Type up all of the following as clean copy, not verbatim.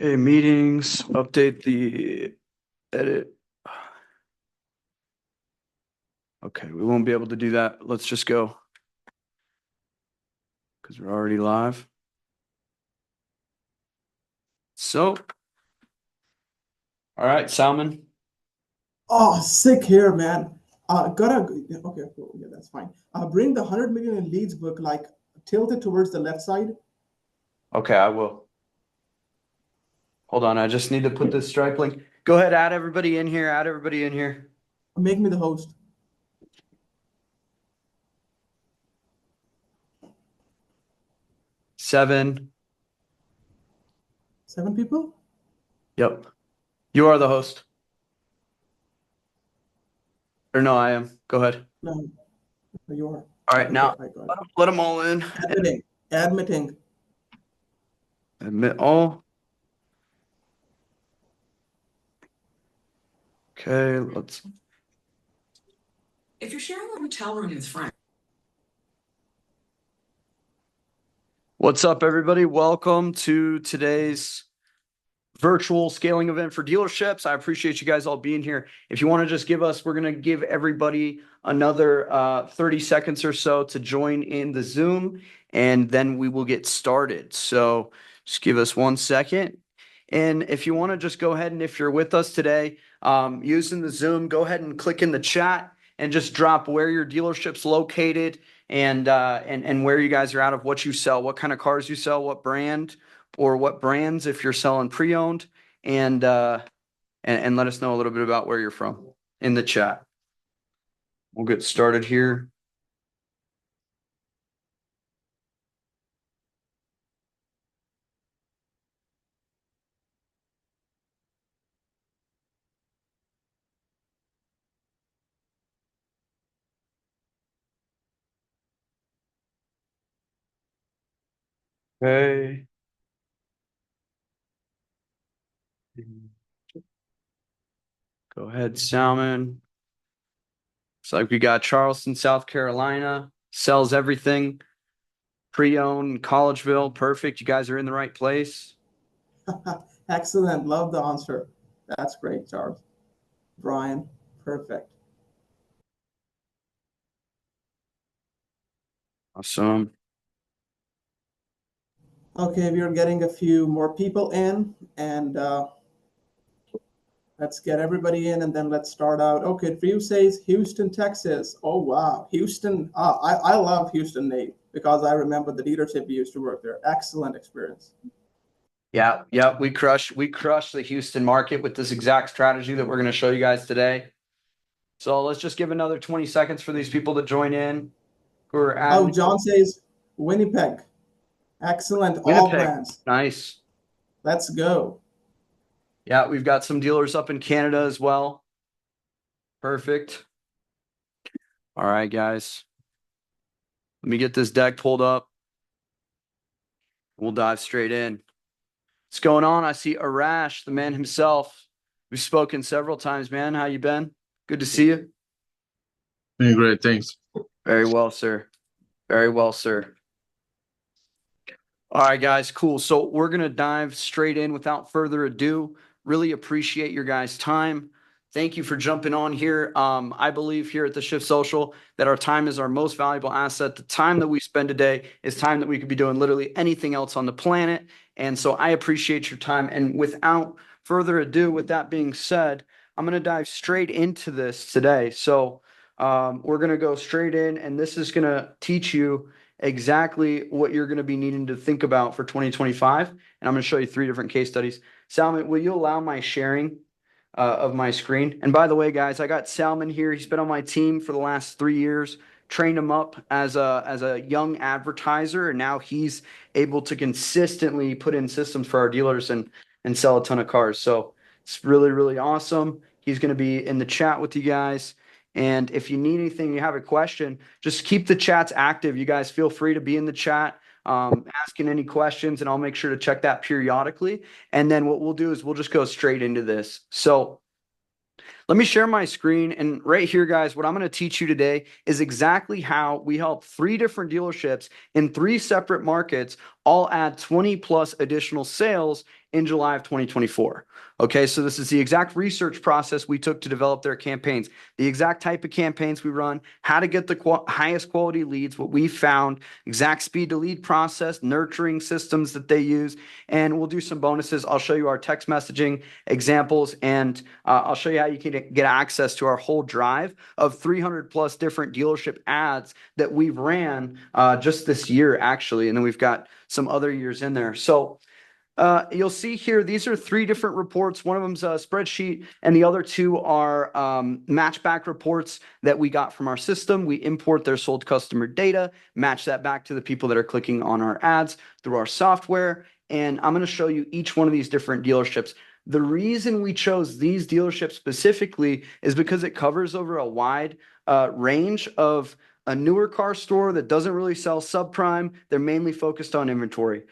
Okay, meetings, update the edit. Okay, we won't be able to do that. Let's just go. Because we're already live. So, all right, Salmon. Oh, sick here, man. Okay, cool. Yeah, that's fine. Bring the 100 million in leads book, like tilt it towards the left side. Okay, I will. Hold on, I just need to put this Stripe link. Go ahead, add everybody in here. Add everybody in here. Make me the host. 7. 7 people? Yep. You are the host. Or no, I am. Go ahead. No, you are. All right, Okay, now I got it. let them all in. Admitting. Admitting. Admit all. Okay, let's. If you're sharing a hotel room with friends. What's up, everybody? Welcome to today's virtual scaling event for dealerships. I appreciate you guys all being here. If you want to just give us, we're going to give everybody another 30 seconds or so to join in the Zoom, and then we will get started. So just give us 1 second. And if you want to just go ahead and if you're with us today using the Zoom, go ahead and click in the chat and just drop where your dealership's located and where you guys are out of, what you sell, what kind of cars you sell, what brand or what brands if you're selling pre-owned, and let us know a little bit about where you're from in the chat. We'll get started here. Okay. Go ahead, Salmon. Looks like we got Charleston, South Carolina. Sells everything. Pre-owned, Collegeville. Perfect. You guys are in the right place. Excellent. Love the answer. That's great, Charles. Brian, perfect. Awesome. Okay, we are getting a few more people in, and let's get everybody in, and then let's start out. Okay, Drew says Houston, Texas. Oh, wow. Houston. I love Houston, Nate, because I remember the dealership we used to work there. Excellent experience. Yeah, we crushed the Houston market with this exact strategy that we're going to show you guys today. So let's just give another 20 seconds for these people to join in who are Oh, adding. John says Winnipeg. Excellent. All Winnipeg. brands. Nice. Let's go. Yeah, we've got some dealers up in Canada as well. Perfect. All right, guys. Let me get this deck pulled up. We'll dive straight in. What's going on? I see Arash, the man himself. We've spoken several times, man. How you been? Good to see you. Doing great, thanks. Very well, sir. Very well, sir. All right, guys, cool. So we're going to dive straight in without further ado. Really appreciate your guys' time. Thank you for jumping on here. I believe here at the Shift Social that our time is our most valuable asset. The time that we spend today is time that we could be doing literally anything else on the planet. And so I appreciate your time. And without further ado, with that being said, I'm going to dive straight into this today. So we're going to go straight in, and this is going to teach you exactly what you're going to be needing to think about for 2025. And I'm going to show you 3 different case studies. Salmon, will you allow my sharing of my screen? And by the way, guys, I got Salmon here. He's been on my team for the last 3 years, trained him up as a young advertiser, and now he's able to consistently put in systems for our dealers and sell a ton of cars. So it's really, really awesome. He's going to be in the chat with you guys. And if you need anything, you have a question, just keep the chats active. You guys feel free to be in the chat, asking any questions, and I'll make sure to check that periodically. And then what we'll do is we'll just go straight into this. So let me share my screen. And right here, guys, what I'm going to teach you today is exactly how we help 3 different dealerships in 3 separate markets all add 20 plus additional sales in July of 2024. Okay, so this is the exact research process we took to develop their campaigns, the exact type of campaigns we run, how to get the highest quality leads, what we found, exact speed to lead process, nurturing systems that they use, and we'll do some bonuses. I'll show you our text messaging examples, and I'll show you how you can get access to our whole drive of 300 plus different dealership ads that we've ran just this year, actually, and then we've got some other years in there. So you'll see here, these are 3 different reports. One of them's a spreadsheet, and the other 2 are matchback reports that we got from our system. We import their sold customer data, match that back to the people that are clicking on our ads through our software. And I'm going to show you each one of these different dealerships. The reason we chose these dealerships specifically is because it covers over a wide range of a newer car store that doesn't really sell subprime. They're mainly focused on inventory.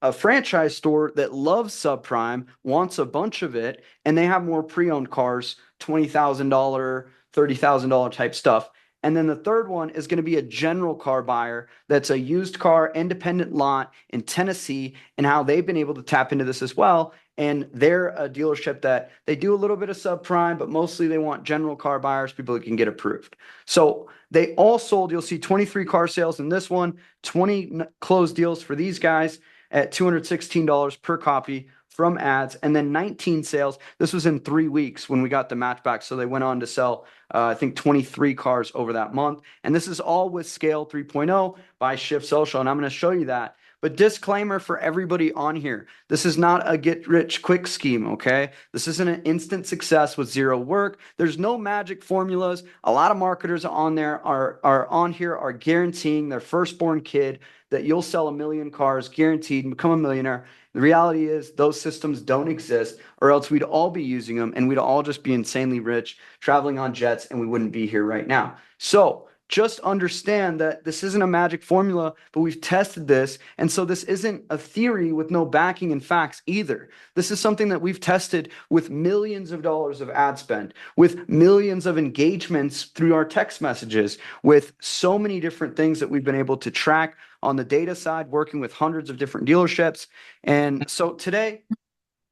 A franchise store that loves subprime, wants a bunch of it, and they have more pre-owned cars, $20,000, $30,000 type stuff. And then the third one is going to be a general car buyer that's a used car independent lot in Tennessee, and how they've been able to tap into this as well. And they're a dealership that they do a little bit of subprime, but mostly they want general car buyers, people that can get approved. So they all sold, you'll see 23 car sales in this one, 20 closed deals for these guys at $216 per copy from ads, and then 19 sales. This was in 3 weeks when we got the match back. So they went on to sell, I think, 23 cars over that month. And this is all with S.C.A.L.E 3.0 by Shift Social. And I'm going to show you that. But disclaimer for everybody on here, this is not a get rich quick scheme, okay? This isn't an instant success with zero work. There's no magic formulas. A lot of marketers on there are guaranteeing their firstborn kid that you'll sell 1 million cars guaranteed and become a millionaire. The reality is those systems don't exist, or else we'd all be using them and we'd all just be insanely rich, traveling on jets, and we wouldn't be here right now. So just understand that this isn't a magic formula, but we've tested this. And so this isn't a theory with no backing and facts either. This is something that we've tested with millions of dollars of ad spend, with millions of engagements through our text messages, with so many different things that we've been able to track on the data side, working with hundreds of different dealerships. And so today,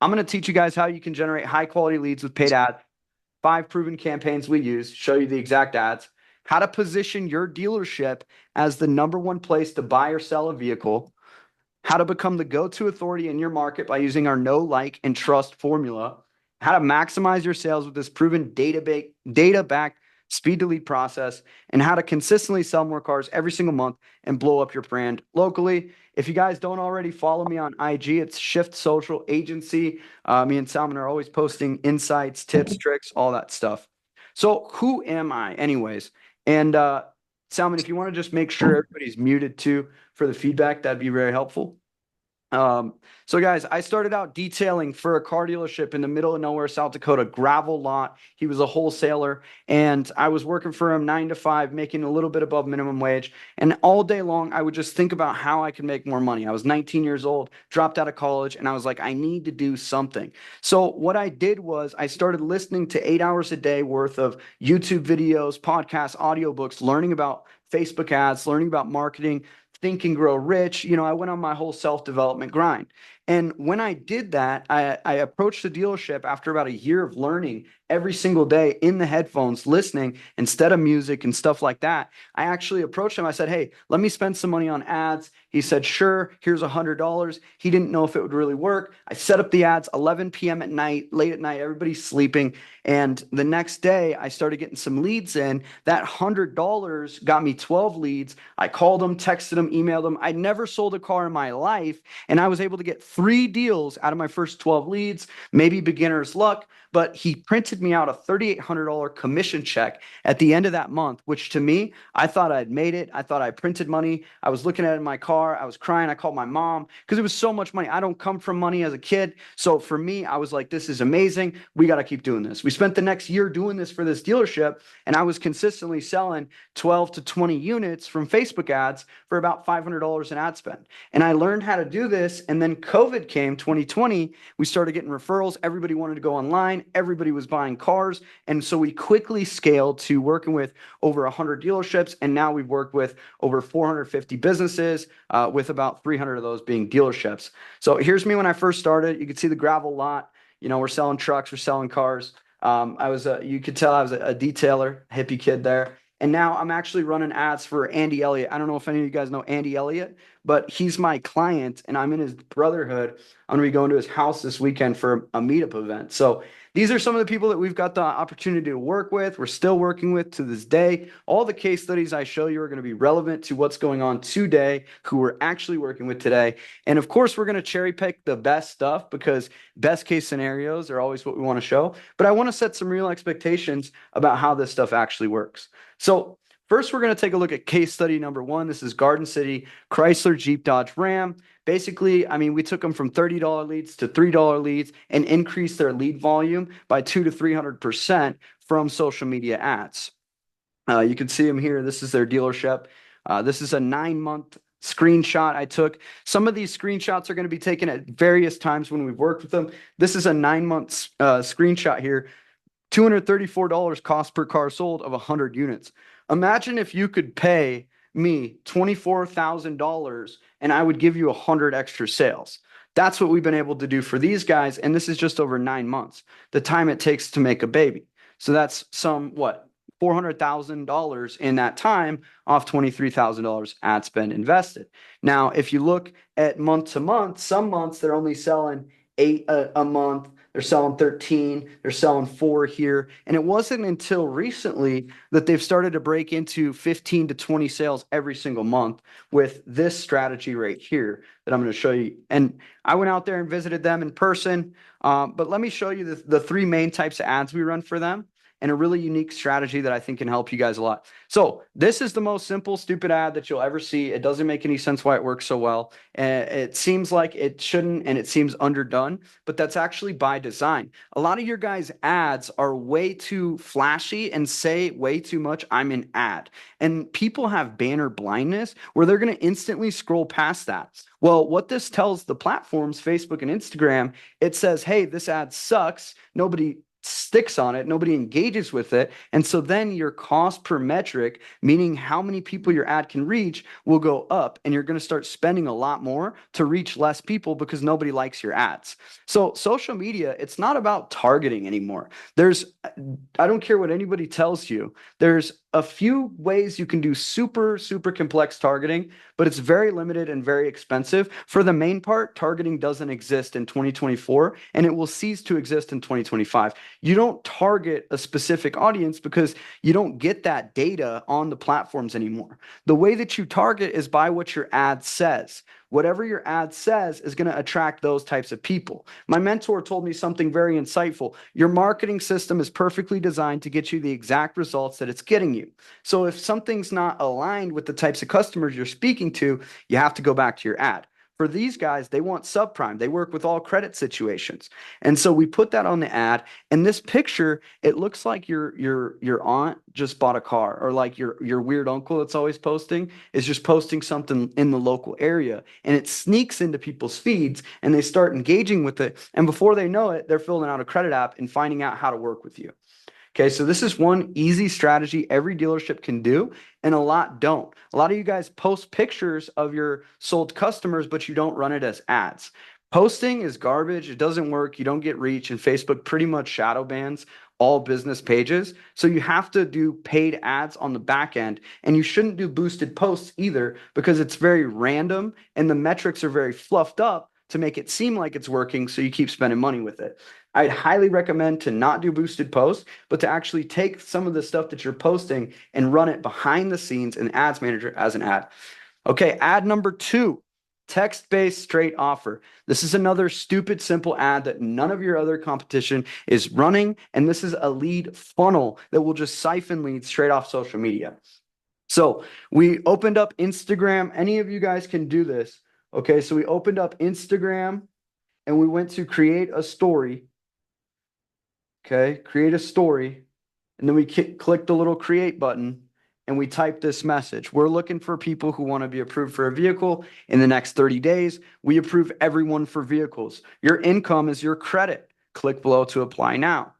I'm going to teach you guys how you can generate high quality leads with paid ads, 5 proven campaigns we use, show you the exact ads, how to position your dealership as the #1 place to buy or sell a vehicle, how to become the go-to authority in your market by using our know, like, and trust formula, how to maximize your sales with this proven data-backed speed to lead process, and how to consistently sell more cars every single month and blow up your brand locally. If you guys don't already follow me on IG, it's Shift Social Agency. Me and Salman are always posting insights, tips, tricks, all that stuff. So who am I anyways? And Salman, if you want to just make sure everybody's muted too for the feedback, that'd be very helpful. So guys, I started out detailing for a car dealership in the middle of nowhere, South Dakota, gravel lot. He was a wholesaler, and I was working for him 9 to 5, making a little bit above minimum wage. And all day long, I would just think about how I could make more money. I was 19 years old, dropped out of college, and I was like, I need to do something. So what I did was I started listening to 8 hours a day worth of YouTube videos, podcasts, audiobooks, learning about Facebook ads, learning about marketing, Think and Grow Rich. You know, I went on my whole self-development grind. And when I did that, I approached the dealership after about a year of learning every single day in the headphones, listening instead of music and stuff like that. I actually approached him. I said, hey, let me spend some money on ads. He said, sure, here's $100. He didn't know if it would really work. I set up the ads 11 p.m. at night, late at night, everybody's sleeping. And the next day I started getting some leads in. That $100 got me 12 leads. I called them, texted them, emailed them. I'd never sold a car in my life. And I was able to get 3 deals out of my first 12 leads, maybe beginner's luck. But he printed me out a $3,800 commission check at the end of that month, which to me, I thought I'd made it. I thought I printed money. I was looking at it in my car. I was crying. I called my mom because it was so much money. I don't come from money as a kid. So for me, I was like, this is amazing. We got to keep doing this. We spent the next year doing this for this dealership, and I was consistently selling 12 to 20 units from Facebook ads for about $500 in ad spend. And I learned how to do this and then code COVID came, 2020, we started getting referrals. Everybody wanted to go online. Everybody was buying cars. And so we quickly scaled to working with over 100 dealerships. And now we've worked with over 450 businesses, with about 300 of those being dealerships. So here's me when I first started. You can see the gravel lot. We're selling trucks, we're selling cars. You could tell I was a detailer, hippie kid there. And now I'm actually running ads for Andy Elliott. I don't know if any of you guys know Andy Elliott, but he's my client and I'm in his brotherhood. I'm going to be going to his house this weekend for a meetup event. So these are some of the people that we've got the opportunity to work with. We're still working with to this day. All the case studies I show you are going to be relevant to what's going on today, who we're actually working with today. And of course, we're going to cherry pick the best stuff because best case scenarios are always what we want to show. But I want to set some real expectations about how this stuff actually works. So first, we're going to take a look at case study number 1. This is Garden City, Chrysler, Jeep, Dodge, Ram. Basically, we took them from $30 leads to $3 leads and increased their lead volume by 200 to 300% from social media ads. You can see them here. This is their dealership. This is a 9-month screenshot I took. Some of these screenshots are going to be taken at various times when we've worked with them. This is a 9-month screenshot here. $234 cost per car sold of 100 units. Imagine if you could pay me $24,000 and I would give you 100 extra sales. That's what we've been able to do for these guys. And this is just over 9 months, the time it takes to make a baby. So that's $400,000 in that time off $23,000 ad spend invested. Now, if you look at month to month, some months they're only selling 8 a month. They're selling 13, they're selling 4 here. And it wasn't until recently that they've started to break into 15 to 20 sales every single month with this strategy right here that I'm going to show you. And I went out there and visited them in person. But let me show you the 3 main types of ads we run for them and a really unique strategy that I think can help you guys a lot. So this is the most simple, stupid ad that you'll ever see. It doesn't make any sense why it works so well. It seems like it shouldn't, and it seems underdone, but that's actually by design. A lot of your guys' ads are way too flashy and say way too much, I'm an ad. And people have banner blindness where they're going to instantly scroll past that. Well, what this tells the platforms, Facebook and Instagram, it says, hey, this ad sucks. Nobody sticks on it, nobody engages with it. And so then your cost per metric, meaning how many people your ad can reach, will go up and you're going to start spending a lot more to reach less people because nobody likes your ads. So social media, it's not about targeting anymore. I don't care what anybody tells you. There's a few ways you can do super, super complex targeting, but it's very limited and very expensive. For the main part, targeting doesn't exist in 2024 and it will cease to exist in 2025. You don't target a specific audience because you don't get that data on the platforms anymore. The way that you target is by what your ad says. Whatever your ad says is going to attract those types of people. My mentor told me something very insightful. Your marketing system is perfectly designed to get you the exact results that it's getting you. So if something's not aligned with the types of customers you're speaking to, you have to go back to your ad. For these guys, they want subprime. They work with all credit situations. And so we put that on the ad. And this picture, it looks like your aunt just bought a car, or like your weird uncle that's always posting is just posting something in the local area. And it sneaks into people's feeds and they start engaging with it. And before they know it, they're filling out a credit app and finding out how to work with you. Okay, so this is one easy strategy every dealership can do, and a lot don't. A lot of you guys post pictures of your sold customers, but you don't run it as ads. Posting is garbage. It doesn't work. You don't get reach, and Facebook pretty much shadow bans all business pages. So you have to do paid ads on the back end, and you shouldn't do boosted posts either because it's very random and the metrics are very fluffed up to make it seem like it's working, so you keep spending money with it. I'd highly recommend to not do boosted posts, but to actually take some of the stuff that you're posting and run it behind the scenes in Ads Manager as an ad. Okay, ad number 2, text-based straight offer. This is another stupid, simple ad that none of your other competition is running, and this is a lead funnel that will just siphon leads straight off social media. So we opened up Instagram. Any of you guys can do this. Okay, so we opened up Instagram and we went to create a story. Okay, create a story. And then we click the little create button and we type this message. We're looking for people who want to be approved for a vehicle in the next 30 days. We approve everyone for vehicles. Your income is your credit. Click below to apply now.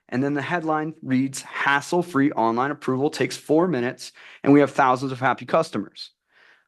And then the headline reads, hassle-free online approval takes 4 minutes, and we have thousands of happy customers.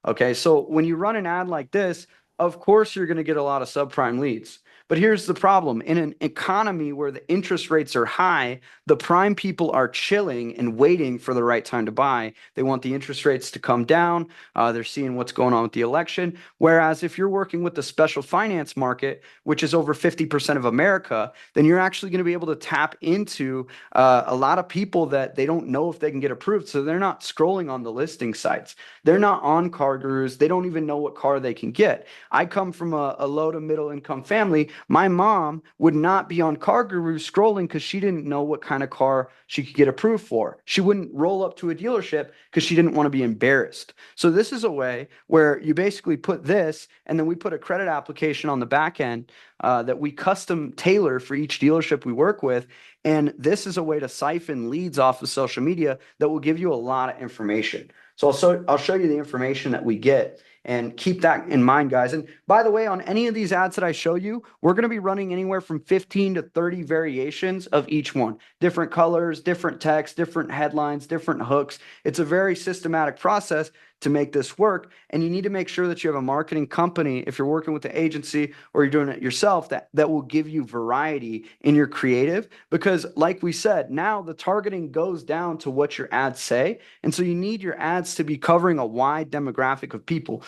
Okay, so when you run an ad like this, of course you're going to get a lot of subprime leads. But here's the problem. In an economy where the interest rates are high, the prime people are chilling and waiting for the right time to buy. They want the interest rates to come down. They're seeing what's going on with the election. Whereas if you're working with the special finance market, which is over 50% of America, then you're actually going to be able to tap into a lot of people that they don't know if they can get approved. So they're not scrolling on the listing sites. They're not on Car Gurus. They don't even know what car they can get. I come from a low to middle income family. My mom would not be on Car Guru scrolling because she didn't know what kind of car she could get approved for. She wouldn't roll up to a dealership because she didn't want to be embarrassed. So this is a way where you basically put this, and then we put a credit application on the back end that we custom tailor for each dealership we work with. And this is a way to siphon leads off of social media that will give you a lot of information. So I'll show you the information that we get, and keep that in mind, guys. And by the way, on any of these ads that I show you, we're going to be running anywhere from 15 to 30 variations of each one. Different colors, different text, different headlines, different hooks. It's a very systematic process to make this work. And you need to make sure that you have a marketing company, if you're working with the agency or you're doing it yourself, that will give you variety in your creative. Because like we said, now the targeting goes down to what your ads say. And so you need your ads to be covering a wide demographic of people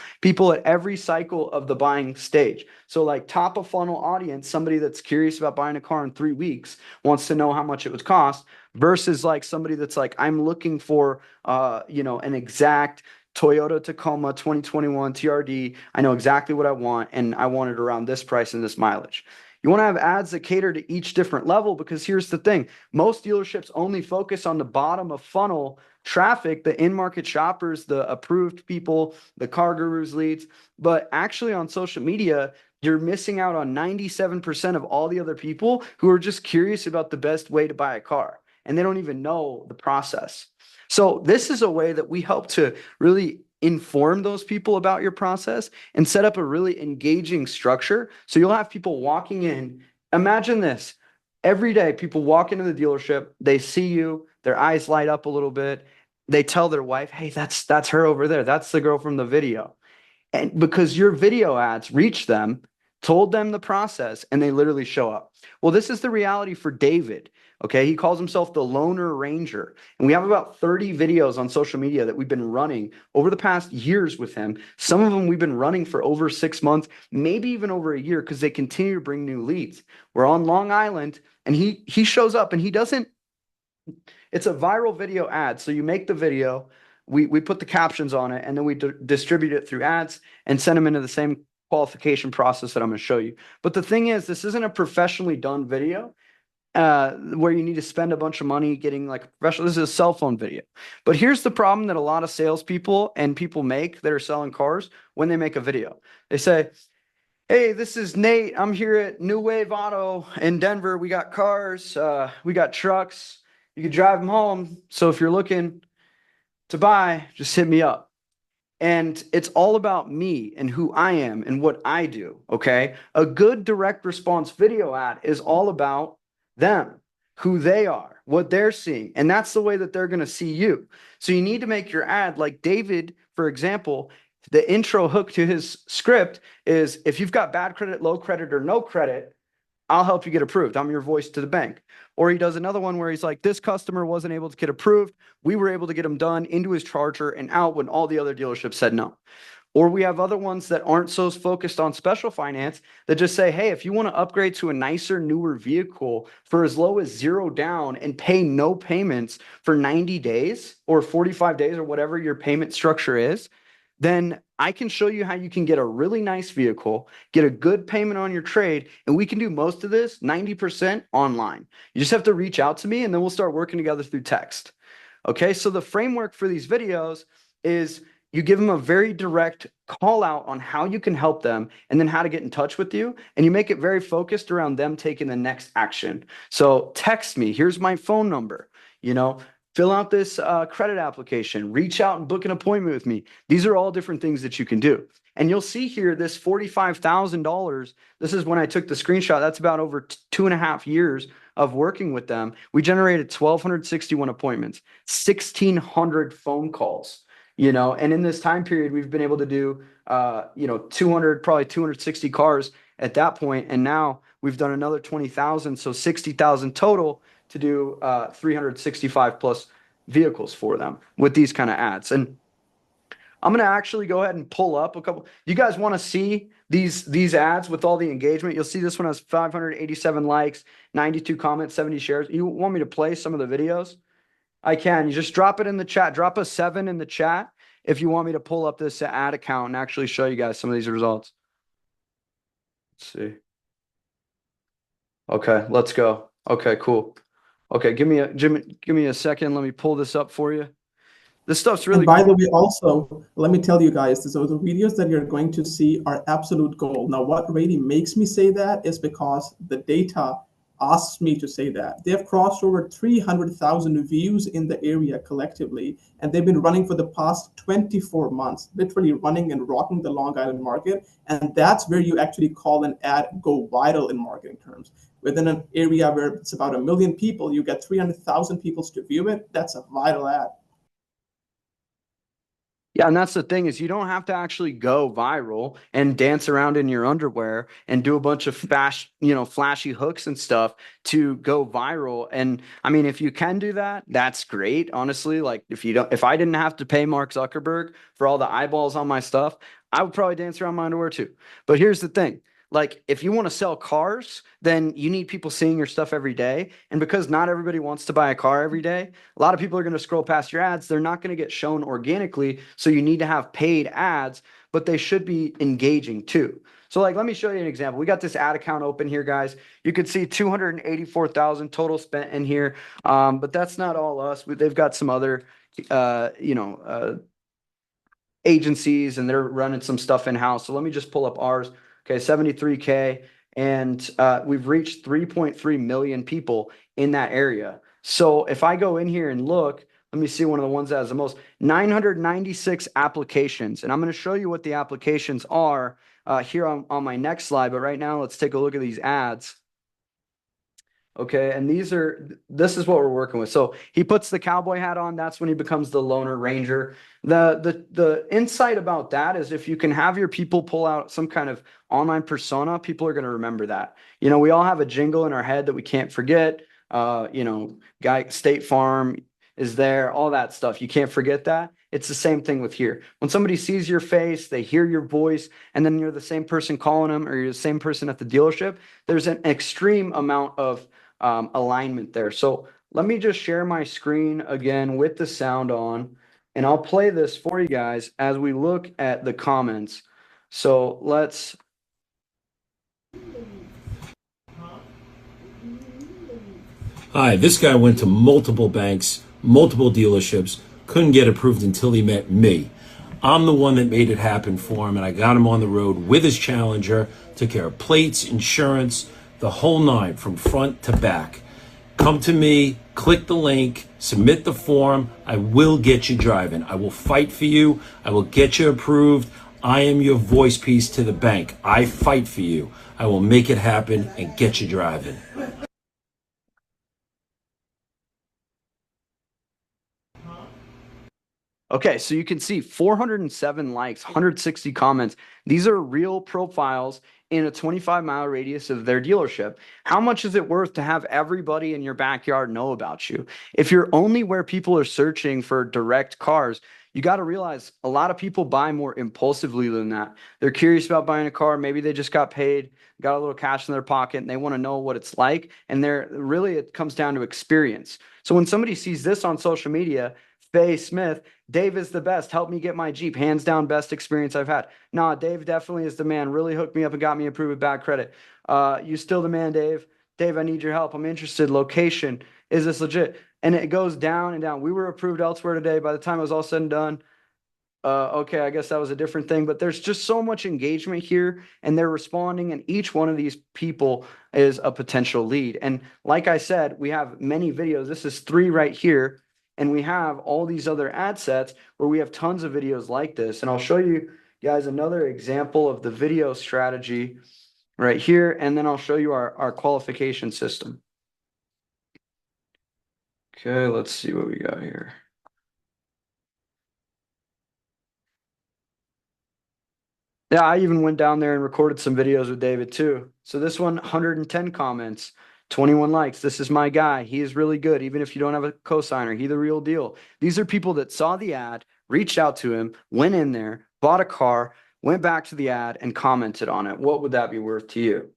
at every cycle of the buying stage. So like top of funnel audience, somebody that's curious about buying a car in 3 weeks, wants to know how much it would cost, versus like somebody that's like, I'm looking for, an exact Toyota Tacoma 2021 TRD. I know exactly what I want, and I want it around this price and this mileage. You want to have ads that cater to each different level, because here's the thing. Most dealerships only focus on the bottom of funnel traffic, the in-market shoppers, the approved people, the Car Gurus leads. But actually on social media, you're missing out on 97% of all the other people who are just curious about the best way to buy a car, and they don't even know the process. So this is a way that we help to really inform those people about your process and set up a really engaging structure. So you'll have people walking in. Imagine this. Every day, people walk into the dealership, they see you, their eyes light up a little bit. They tell their wife, hey, that's her over there. That's the girl from the video. And because your video ads reached them, told them the process, and they literally show up. Well, this is the reality for David. Okay, he calls himself the Loner Ranger. And we have about 30 videos on social media that we've been running over the past years with him. Some of them we've been running for over 6 months, maybe even over a year, because they continue to bring new leads. We're on Long Island, and he shows up, and he doesn't. It's a viral video ad. So you make the video, we put the captions on it, and then we distribute it through ads and send them into the same qualification process that I'm going to show you. But the thing is, this isn't a professionally done video where you need to spend a bunch of money getting like professional. This is a cell phone video. But here's the problem that a lot of salespeople and people make that are selling cars when they make a video. They say, hey, this is Nate. I'm here at New Wave Auto in Denver. We got cars, we got trucks. You can drive them home. So if you're looking to buy, just hit me up. And it's all about me and who I am and what I do. Okay. A good direct response video ad is all about them, who they are, what they're seeing. And that's the way that they're going to see you. So you need to make your ad like David, for example. The intro hook to his script is, if you've got bad credit, low credit, or no credit, I'll help you get approved. I'm your voice to the bank. Or he does another one where he's like, this customer wasn't able to get approved. We were able to get him done into his charger and out when all the other dealerships said no. Or we have other ones that aren't so focused on special finance that just say, hey, if you want to upgrade to a nicer, newer vehicle for as low as 0 down and pay no payments for 90 days or 45 days or whatever your payment structure is, then I can show you how you can get a really nice vehicle, get a good payment on your trade, and we can do most of this 90% online. You just have to reach out to me, and then we'll start working together through text. Okay, so the framework for these videos is you give them a very direct call out on how you can help them and then how to get in touch with you. And you make it very focused around them taking the next action. So text me, here's my phone number, fill out this credit application, reach out and book an appointment with me. These are all different things that you can do. And you'll see here this $45,000. This is when I took the screenshot. That's about over 2.5 years of working with them. We generated 1,261 appointments, 1,600 phone calls, and in this time period, we've been able to do, 260 cars at that point. And now we've done another 20,000. So 60,000 total to do 365 plus vehicles for them with these kind of ads. And I'm going to actually go ahead and pull up a couple. You guys want to see these ads with all the engagement? You'll see this one has 587 likes, 92 comments, 70 shares. You want me to play some of the videos? I can. You just drop it in the chat. Drop a 7 in the chat if you want me to pull up this ad account and actually show you guys some of these results. Let's see. Okay, let's go. Okay, cool. Okay, give me a second. Let me pull this up for you. This stuff's really And by cool. the way, also, let me tell you guys, so the videos that you're going to see are absolute gold. Now, what really makes me say that is because the data asks me to say that. They have crossed over 300,000 views in the area collectively, and they've been running for the past 24 months, literally running and rocking the Long Island market. And that's where you actually call an ad go viral in marketing terms. Within an area where it's about 1 million people, you get 300,000 people to view it. That's a viral ad. Yeah, and that's the thing is you don't have to actually go viral and dance around in your underwear and do a bunch of flashy hooks and stuff to go viral. And I mean, if you can do that, that's great. Honestly, like if I didn't have to pay Mark Zuckerberg for all the eyeballs on my stuff, I would probably dance around my underwear too. But here's the thing. Like, if you want to sell cars, then you need people seeing your stuff every day. And because not everybody wants to buy a car every day, a lot of people are going to scroll past your ads. They're not going to get shown organically. So you need to have paid ads, but they should be engaging too. So like, let me show you an example. We got this ad account open here, guys. You could see 284,000 total spent in here. But that's not all us. They've got some other, agencies, and they're running some stuff in-house. So let me just pull up ours. Okay, 73K. And we've reached 3.3 million people in that area. So if I go in here and look, let me see one of the ones that has the most 996 applications. And I'm going to show you what the applications are here on my next slide. But right now, let's take a look at these ads. Okay, and this is what we're working with. So he puts the cowboy hat on, that's when he becomes the loner ranger. The insight about that is if you can have your people pull out some kind of online persona, people are going to remember that. We all have a jingle in our head that we can't forget. Guy State Farm is there, all that stuff. You can't forget that. It's the same thing with here. When somebody sees your face, they hear your voice, and then you're the same person calling them or you're the same person at the dealership, there's an extreme amount of alignment there. So let me just share my screen again with the sound on, and I'll play this for you guys as we look at the comments. So let's. Hi, this guy went to multiple banks, multiple dealerships, couldn't get approved until he met me. I'm the one that made it happen for him, and I got him on the road with his Challenger, took care of plates, insurance, the whole nine from front to back. Come to me, click the link, submit the form. I will get you driving. I will fight for you. I will get you approved. I am your voice piece to the bank. I fight for you. I will make it happen and get you driving. Okay, so you can see 407 likes, 160 comments. These are real profiles in a 25-mile radius of their dealership. How much is it worth to have everybody in your backyard know about you? If you're only where people are searching for direct cars, you got to realize a lot of people buy more impulsively than that. They're curious about buying a car. Maybe they just got paid, got a little cash in their pocket, and they want to know what it's like. And it comes down to experience. So when somebody sees this on social media, Faye Smith, Dave is the best. Help me get my Jeep. Hands down, best experience I've had. Nah, Dave definitely is the man. Really hooked me up and got me approved with bad credit. You still the man, Dave. Dave, I need your help. I'm interested. Location. Is this legit? And it goes down and down. We were approved elsewhere today. By the time it was all said and done, okay, I guess that was a different thing. But there's just so much engagement here, and they're responding. And each one of these people is a potential lead. And like I said, we have many videos. This is 3 right here. And we have all these other ad sets where we have tons of videos like this. And I'll show you guys another example of the video strategy right here. And then I'll show you our qualification system. Okay, let's see what we got here. Yeah, I even went down there and recorded some videos with David too. So this one, 110 comments, 21 likes. This is my guy. He is really good. Even if you don't have a cosigner, he the real deal. These are people that saw the ad, reached out to him, went in there, bought a car, went back to the ad and commented on it. What would that be worth to you?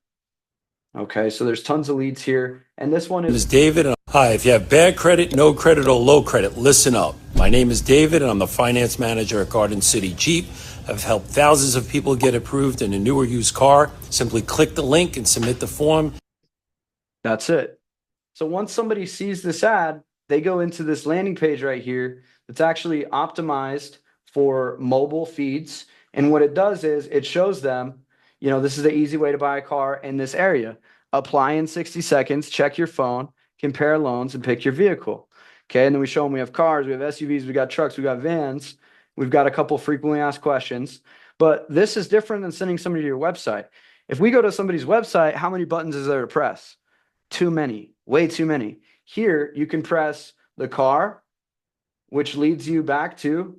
Okay, so there's tons of leads here. And this one My name is is David. Hi, if you have bad credit, no credit, or low credit, listen up. My name is David, and I'm the finance manager at Garden City Jeep. I've helped thousands of people get approved in a new or used car. Simply click the link and submit the form. That's it. So once somebody sees this ad, they go into this landing page right here that's actually optimized for mobile feeds. And what it does is it shows them, this is the easy way to buy a car in this area. Apply in 60 seconds, check your phone, compare loans, and pick your vehicle. Okay, and then we show them we have cars, we have SUVs, we got trucks, we got vans, we've got a couple frequently asked questions. But this is different than sending somebody to your website. If we go to somebody's website, how many buttons is there to press? Too many, way too many. Here, you can press the car, which leads you back to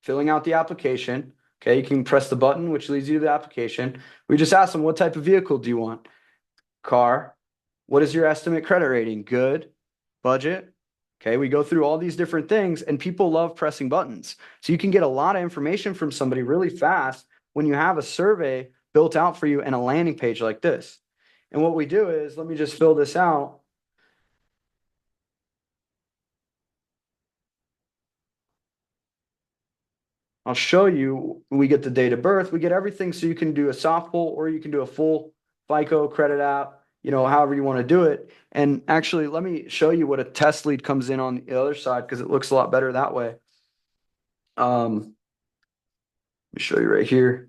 filling out the application. Okay, you can press the button, which leads you to the application. We just ask them, what type of vehicle do you want? Car. What is your estimate credit rating? Good. Budget. Okay, we go through all these different things, and people love pressing buttons. So you can get a lot of information from somebody really fast when you have a survey built out for you and a landing page like this. And what we do is, let me just fill this out. I'll show you, we get the date of birth, we get everything so you can do a soft pull or you can do a full FICO credit app, however you want to do it. And actually, let me show you what a test lead comes in on the other side because it looks a lot better that way. Let me show you right here.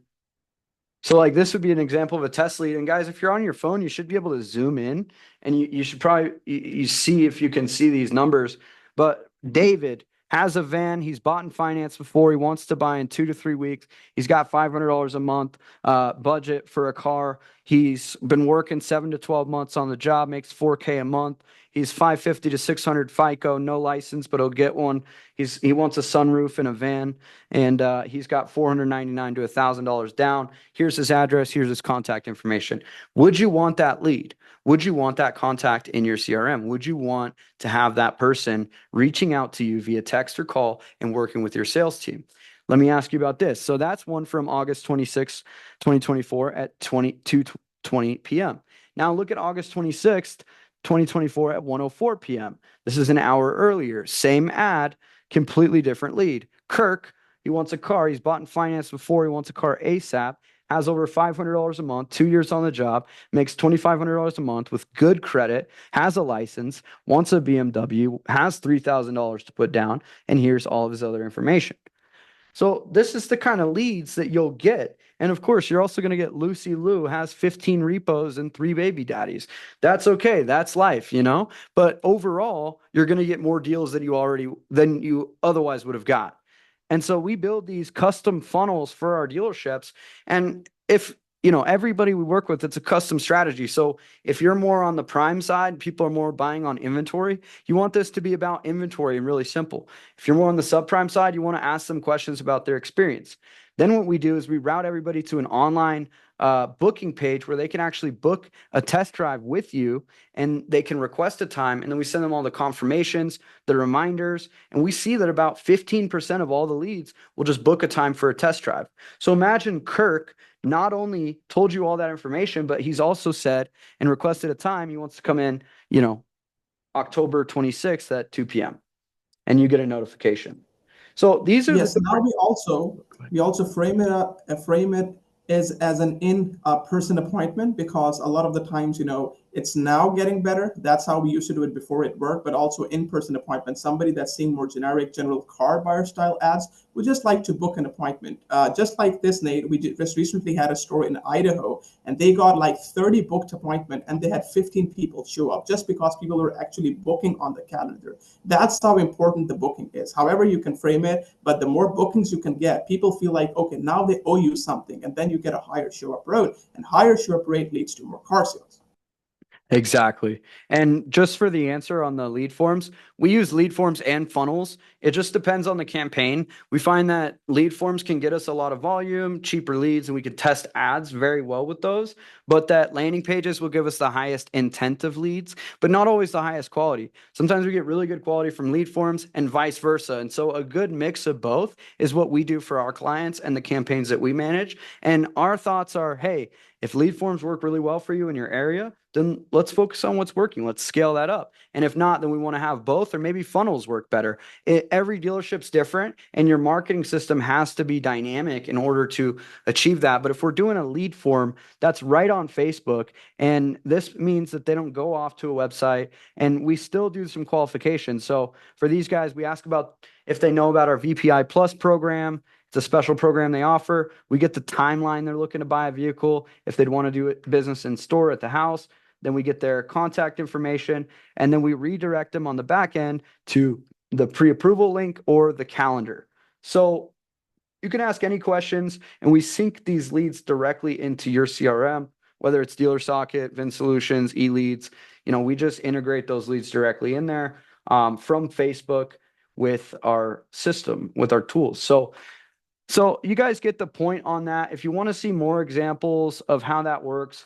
So like this would be an example of a test lead. And guys, if you're on your phone, you should be able to zoom in and you should probably you see if you can see these numbers. But David has a van. He's bought and financed before. He wants to buy in 2 to 3 weeks. He's got $500 a month budget for a car. He's been working 7 to 12 months on the job, makes $4K a month. He's 550 to 600 FICO, no license, but he'll get one. He wants a sunroof and a van, and he's got $499 to $1,000 down. Here's his address. Here's his contact information. Would you want that lead? Would you want that contact in your CRM? Would you want to have that person reaching out to you via text or call and working with your sales team? Let me ask you about this. So that's one from August 26, 2024 at 2:20 p.m. Now look at August 26th, 2024 at 1:04 p.m. This is an hour earlier. Same ad, completely different lead. Kirk, he wants a car. He's bought and financed before. He wants a car ASAP. Has over $500 a month, 2 years on the job, makes $2,500 a month with good credit, has a license, wants a BMW, has $3,000 to put down, and here's all of his other information. So this is the kind of leads that you'll get. And of course, you're also going to get Lucy Lou has 15 repos and 3 baby daddies. That's okay. That's life, But overall, you're going to get more deals than you otherwise would have got. And so we build these custom funnels for our dealerships. And if everybody we work with, it's a custom strategy. So if you're more on the prime side, people are more buying on inventory, you want this to be about inventory and really simple. If you're more on the subprime side, you want to ask them questions about their experience. Then what we do is we route everybody to an online booking page where they can actually book a test drive with you and they can request a time. And then we send them all the confirmations, the reminders, and we see that about 15% of all the leads will just book a time for a test drive. So imagine Kirk not only told you all that information, but he's also said and requested a time he wants to come in, October 26th at 2 p.m. and you get a notification. So these are yes. Now we also frame it as an in-person appointment because a lot of the times, It's now getting better. That's how we used to do it before it worked, but also in-person appointments. Somebody that's seeing more generic general car buyer style ads would just like to book an appointment. Just like this, Nate, we just recently had a store in Idaho, and they got like 30 booked appointment, and they had 15 people show up just because people were actually booking on the calendar. That's how important the booking is. However you can frame it, but the more bookings you can get, people feel like, okay, now they owe you something, and then you get a higher show up rate, and higher show up rate leads to more car sales. Exactly. And just for the answer on the lead forms, we use lead forms and funnels. It just depends on the campaign. We find that lead forms can get us a lot of volume, cheaper leads, and we could test ads very well with those. But that landing pages will give us the highest intent of leads, but not always the highest quality. Sometimes we get really good quality from lead forms and vice versa. And so a good mix of both is what we do for our clients and the campaigns that we manage. And our thoughts are, hey, if lead forms work really well for you in your area, then let's focus on what's working. Let's scale that up. And if not, then we want to have both, or maybe funnels work better. Every dealership's different, and your marketing system has to be dynamic in order to achieve that. But if we're doing a lead form, that's right on Facebook. And this means that they don't go off to a website, and we still do some qualification. So for these guys, we ask about if they know about our VPI Plus program. It's a special program they offer. We get the timeline they're looking to buy a vehicle. If they'd want to do it business in store at the house, then we get their contact information, and then we redirect them on the back end to the pre-approval link or the calendar. So you can ask any questions, and we sync these leads directly into your CRM, whether it's Dealer Socket, Vin Solutions, eLeads. We just integrate those leads directly in there from Facebook with our system, with our tools. So you guys get the point on that. If you want to see more examples of how that works,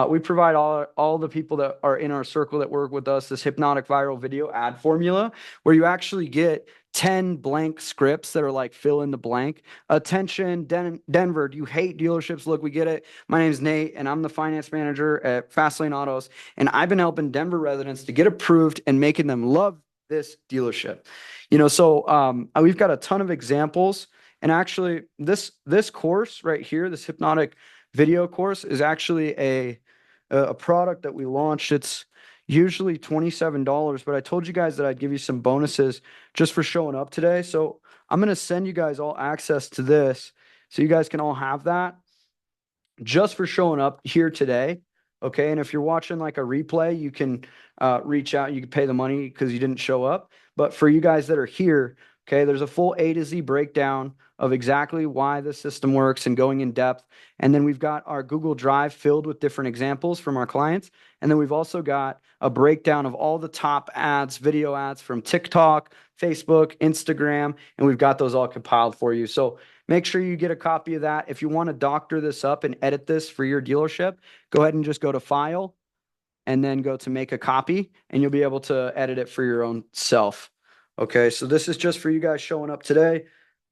we provide all the people that are in our circle that work with us this hypnotic viral video ad formula, where you actually get 10 blank scripts that are like fill in the blank. Attention, Denver, do you hate dealerships? Look, we get it. My name's Nate, and I'm the finance manager at Fastlane Autos, and I've been helping Denver residents to get approved and making them love this dealership. So we've got a ton of examples. And actually, this course right here, this hypnotic video course, is actually a product that we launched. It's usually $27, but I told you guys that I'd give you some bonuses just for showing up today. So I'm going to send you guys all access to this so you guys can all have that just for showing up here today. Okay. And if you're watching like a replay, you can reach out. You can pay the money because you didn't show up. But for you guys that are here, okay, there's a full A to Z breakdown of exactly why the system works and going in depth. And then we've got our Google Drive filled with different examples from our clients. And then we've also got a breakdown of all the top ads, video ads from TikTok, Facebook, Instagram, and we've got those all compiled for you. So make sure you get a copy of that. If you want to doctor this up and edit this for your dealership, go ahead and just go to File and then go to Make a Copy, and you'll be able to edit it for your own self. Okay, so this is just for you guys showing up today,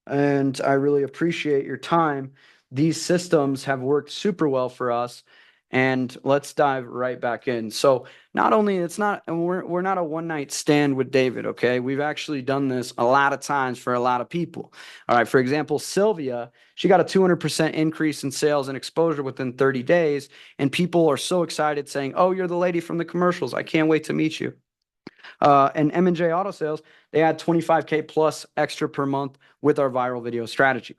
and I really appreciate your time. These systems have worked super well for us, and let's dive right back in. So not only we're not a one-night stand with David, okay? We've actually done this a lot of times for a lot of people. All right, for example, Sylvia, she got a 200% increase in sales and exposure within 30 days, and people are so excited saying, oh, you're the lady from the commercials. I can't wait to meet you. And M&J Auto Sales, they add 25K plus extra per month with our viral video strategy.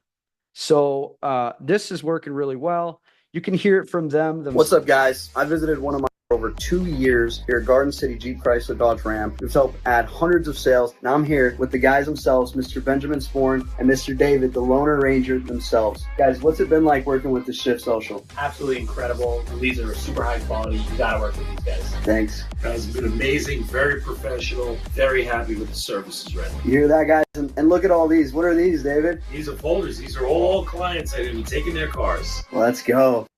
So this is working really well. You can hear it from them. What's up, guys? I visited one of my over 2 years here at Garden City Jeep Chrysler Dodge Ram. We've helped add hundreds of sales. Now I'm here with the guys themselves, Mr. Benjamin Sporn and Mr. David, the Loner Ranger themselves. Guys, what's it been like working with the Shift Social? Absolutely incredible. The leads are super high quality. You gotta work with these guys. Thanks. Guys have been amazing, very professional, very happy with the services ready. You hear that, guys? And look at all these. What are these, David? These are folders. These are all clients that are going to be taking their cars. Let's go.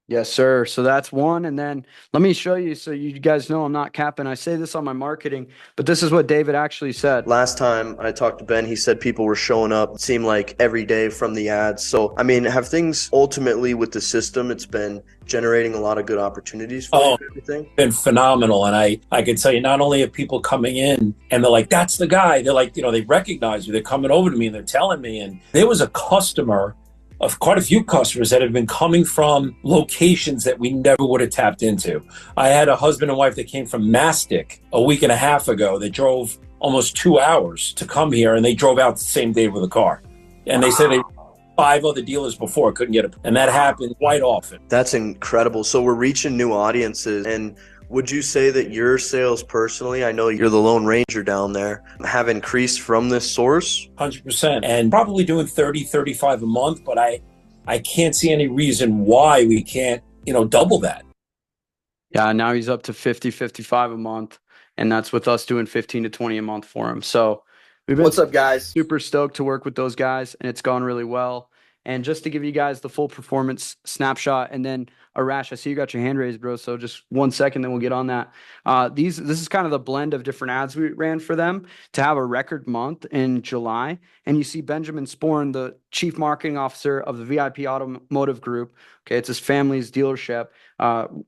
Yes, sir. So that's one. And then let me show you so you guys know I'm not capping. I say this on my marketing, but this is what David actually said. Last time I talked to Ben, he said people were showing up, it seemed like every day from the ads. So, I mean, have things ultimately with the system, it's been generating a lot of good opportunities for everything? Been phenomenal. And I can tell you, not only are people coming in and they're like, that's the guy. They're like, they recognize me. They're coming over to me and they're telling me. And there was a customer of quite a few customers that have been coming from locations that we never would have tapped into. I had a husband and wife that came from Mastic a week and a half ago. They drove almost 2 hours to come here, and they drove out the same day with a car. And they said they 5 other dealers before couldn't get it, and that happened quite often. That's incredible. So we're reaching new audiences. And would you say that your sales personally, I know you're the Lone Ranger down there, have increased from this source? 100%. And probably doing 30, 35 a month, but I can't see any reason why we can't, double that. Yeah, now he's up to 50, 55 a month, and that's with us doing 15 to 20 a month for him. So we've been What's up, guys? super stoked to work with those guys, and it's gone really well. And just to give you guys the full performance snapshot, and then Arash, I see you got your hand raised, bro. So just 1 second, then we'll get on that. This is kind of the blend of different ads we ran for them to have a record month in July. And you see Benjamin Sporn, the chief marketing officer of the VIP Automotive Group. Okay, it's his family's dealership,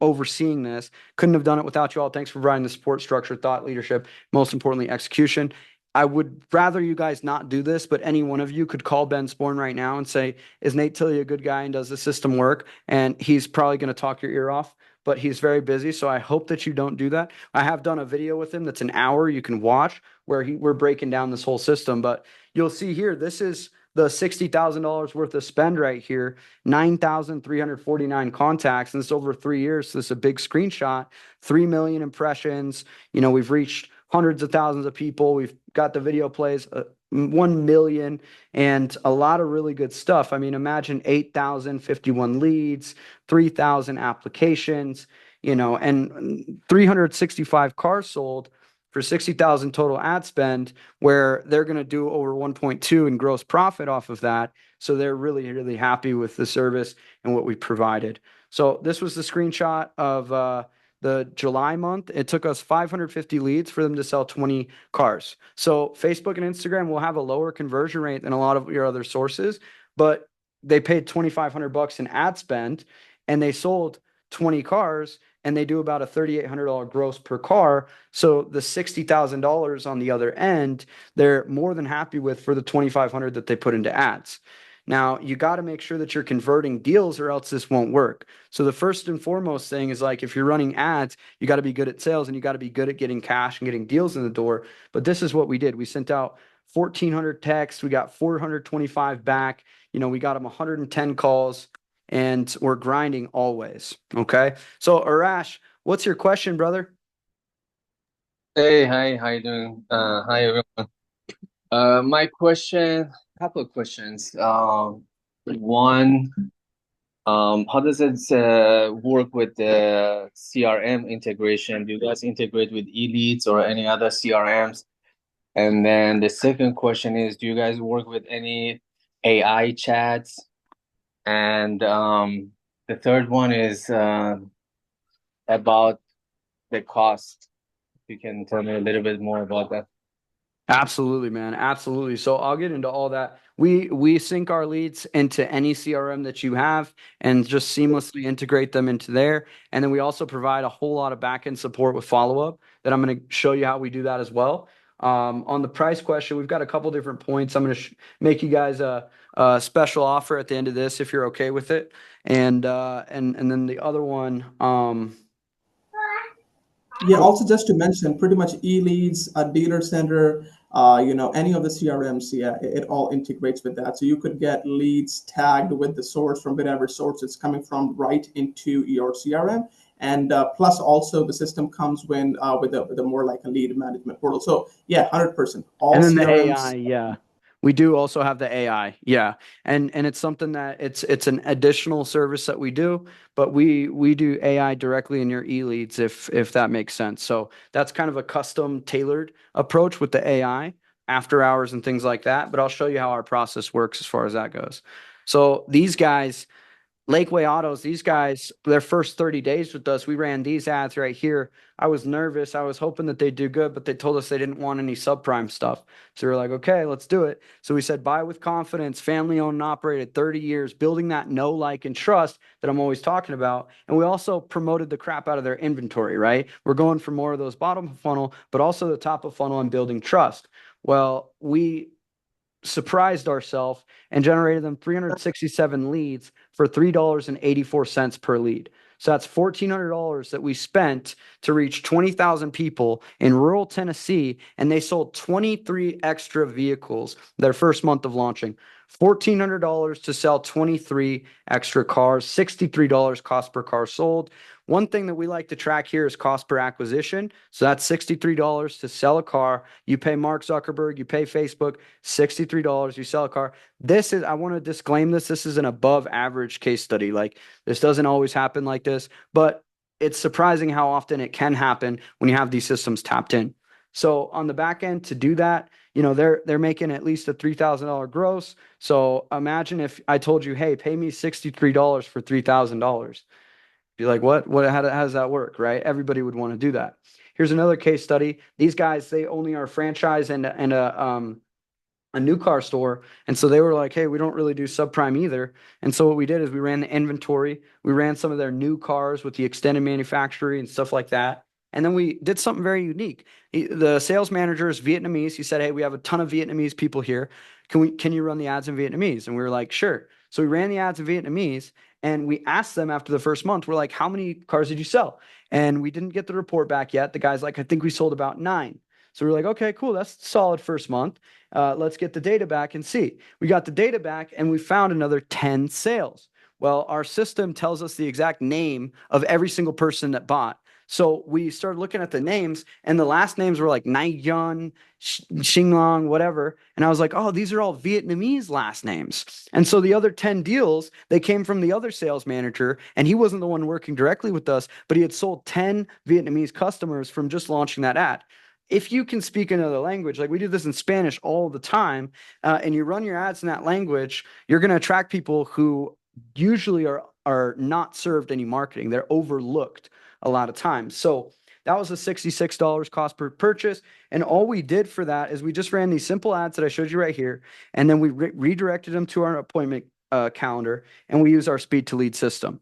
overseeing this. Couldn't have done it without you all. Thanks for providing the support structure, thought leadership, most importantly, execution. I would rather you guys not do this, but any one of you could call Ben Sporn right now and say, is Nate Tilley a good guy and does the system work? And he's probably going to talk your ear off, but he's very busy. So I hope that you don't do that. I have done a video with him that's an hour you can watch where we're breaking down this whole system, but you'll see here, this is the $60,000 worth of spend right here, 9,349 contacts, and this over 3 years. So this is a big screenshot, 3 million impressions. We've reached hundreds of thousands of people. We've got the video plays, 1 million, and a lot of really good stuff. I mean, imagine 8,051 leads, 3,000 applications, and 365 cars sold for 60,000 total ad spend, where they're going to do over 1.2 in gross profit off of that. So they're really, really happy with the service and what we provided. So this was the screenshot of the July month. It took us 550 leads for them to sell 20 cars. So Facebook and Instagram will have a lower conversion rate than a lot of your other sources, but they paid $2,500 in ad spend and they sold 20 cars, and they do about a $3,800 gross per car. So the $60,000 on the other end, they're more than happy with for the $2,500 that they put into ads. Now, you got to make sure that you're converting deals or else this won't work. So the first and foremost thing is, like, if you're running ads, you got to be good at sales and you got to be good at getting cash and getting deals in the door. But this is what we did. We sent out 1,400 texts. We got 425 back. We got them 110 calls, and we're grinding always. Okay. So Arash, what's your question, brother? Hey, hi, how you doing? Hi everyone. My question, couple of questions. One, how does it work with the CRM integration? Do you guys integrate with eLeads or any other CRMs? And then the second question is, do you guys work with any AI chats? And the third one is about the cost. If you can tell me a little bit more about that. Absolutely, man. Absolutely. So I'll get into all that. We sync our leads into any CRM that you have and just seamlessly integrate them into there. And then we also provide a whole lot of backend support with follow-up that I'm going to show you how we do that as well. On the price question, we've got a couple different points. I'm going to make you guys a special offer at the end of this if you're okay with it. And then the other one, Yeah, also just to mention, pretty much eLeads, a dealer center, any of the CRMs, yeah, it all integrates with that. So you could get leads tagged with the source from whatever source it's coming from right into your CRM. And plus also the system comes with a more like a lead management portal. So yeah, 100%. All and then CRMs. the AI, yeah. We do also have the AI, yeah, and it's something that it's an additional service that we do, but we do AI directly in your e-leads if that makes sense. So that's kind of a custom tailored approach with the AI after hours and things like that. But I'll show you how our process works as far as that goes. So these guys, Lakeway Autos, these guys, their first 30 days with us, we ran these ads right here. I was nervous. I was hoping that they'd do good, but they told us they didn't want any subprime stuff. So we were like, okay, let's do it. So we said, buy with confidence, family owned and operated, 30 years, building that know, like, and trust that I'm always talking about. And we also promoted the crap out of their inventory, right? We're going for more of those bottom of funnel, but also the top of funnel and building trust. Well, we surprised ourselves and generated them 367 leads for $3.84 per lead. So that's $1,400 that we spent to reach 20,000 people in rural Tennessee, and they sold 23 extra vehicles their first month of launching. $1,400 to sell 23 extra cars, $63 cost per car sold. One thing that we like to track here is cost per acquisition. So that's $63 to sell a car. You pay Mark Zuckerberg, you pay Facebook, $63, you sell a car. This is, I want to disclaim this. This is an above average case study. Like, this doesn't always happen like this, but it's surprising how often it can happen when you have these systems tapped in. So on the back end to do that, they're making at least a $3,000 gross. So imagine if I told you, hey, pay me $63 for $3,000. Be like, what? How does that work, right? Everybody would want to do that. Here's another case study. These guys, they only are a franchise and a new car store. And so they were like, hey, we don't really do subprime either. And so what we did is we ran the inventory. We ran some of their new cars with the extended manufacturing and stuff like that. And then we did something very unique. The sales manager is Vietnamese. He said, hey, we have a ton of Vietnamese people here. Can you run the ads in Vietnamese? And we were like, sure. So we ran the ads in Vietnamese, and we asked them after the first month, we're like, how many cars did you sell? And we didn't get the report back yet. The guy's like, I think we sold about 9. So we're like, okay, cool. That's a solid first month. Let's get the data back and see. We got the data back, and we found another 10 sales. Well, our system tells us the exact name of every single person that bought. So we started looking at the names, and the last names were like Nai Xinglong, whatever. And I was like, oh, these are all Vietnamese last names. And so the other 10 deals, they came from the other sales manager, and he wasn't the one working directly with us, but he had sold 10 Vietnamese customers from just launching that ad. If you can speak another language, like we do this in Spanish all the time, and you run your ads in that language, you're going to attract people who usually are not served any marketing. They're overlooked a lot of times. So that was a $66 cost per purchase. And all we did for that is we just ran these simple ads that I showed you right here. And then we redirected them to our appointment calendar, and we use our speed to lead system.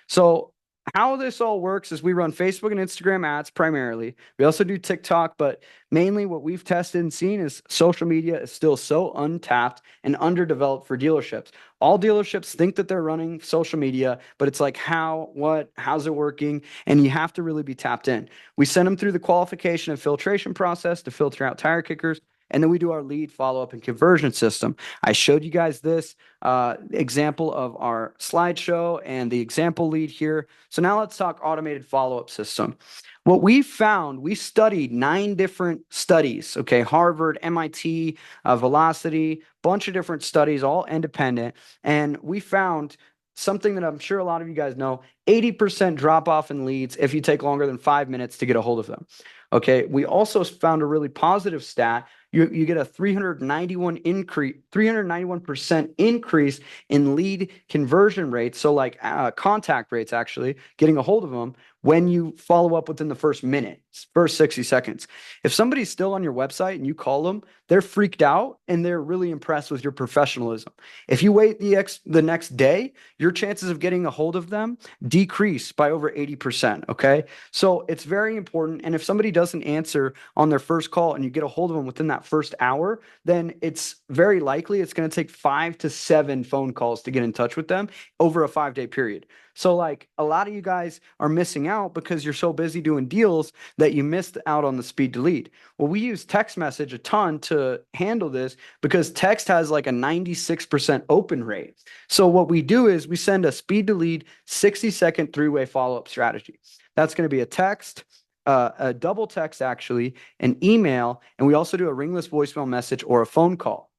So how this all works is we run Facebook and Instagram ads primarily. We also do TikTok, but mainly what we've tested and seen is social media is still so untapped and underdeveloped for dealerships. All dealerships think that they're running social media, but it's like how's it working? And you have to really be tapped in. We send them through the qualification and filtration process to filter out tire kickers. And then we do our lead follow-up and conversion system. I showed you guys this example of our slideshow and the example lead here. So now let's talk automated follow-up system. What we found, we studied 9 different studies, okay, Harvard, MIT, Velocity, bunch of different studies, all independent. And we found something that I'm sure a lot of you guys know, 80% drop off in leads if you take longer than 5 minutes to get a hold of them. Okay, we also found a really positive stat. You get a 391% increase in lead conversion rates. So like contact rates, actually getting a hold of them when you follow up within the first minute, first 60 seconds. If somebody's still on your website and you call them, they're freaked out and they're really impressed with your professionalism. If you wait the next day, your chances of getting a hold of them decrease by over 80%. Okay. So it's very important. And if somebody doesn't answer on their first call and you get a hold of them within that first hour, then it's very likely it's going to take 5 to 7 phone calls to get in touch with them over a 5-day period. So like a lot of you guys are missing out because you're so busy doing deals that you missed out on the speed to lead. Well, we use text message a ton to handle this because text has like a 96% open rate. So what we do is we send a speed to lead 60-second 3-way follow-up strategy. That's going to be a text, a double text, actually, an email, and we also do a ringless voicemail message or a phone call.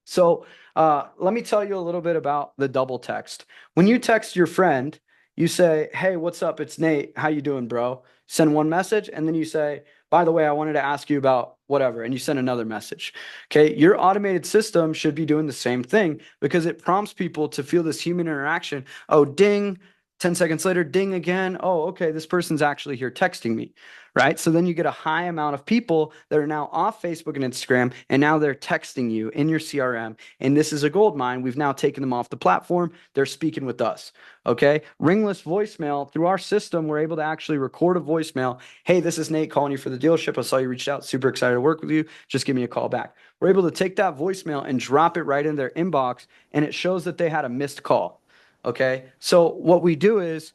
So let me tell you a little bit about the double text. When you text your friend, you say, hey, what's up? It's Nate. How you doing, bro? Send one message, and then you say, by the way, I wanted to ask you about whatever, and you send another message. Okay, your automated system should be doing the same thing because it prompts people to feel this human interaction. Oh, ding, 10 seconds later, ding again. Oh, okay, this person's actually here texting me, right? So then you get a high amount of people that are now off Facebook and Instagram, and now they're texting you in your CRM. And this is a gold mine. We've now taken them off the platform. They're speaking with us, okay? Ringless voicemail. Through our system, we're able to actually record a voicemail. Hey, this is Nate calling you for the dealership. I saw you reached out. Super excited to work with you. Just give me a call back. We're able to take that voicemail and drop it right in their inbox, and it shows that they had a missed call. Okay. So what we do is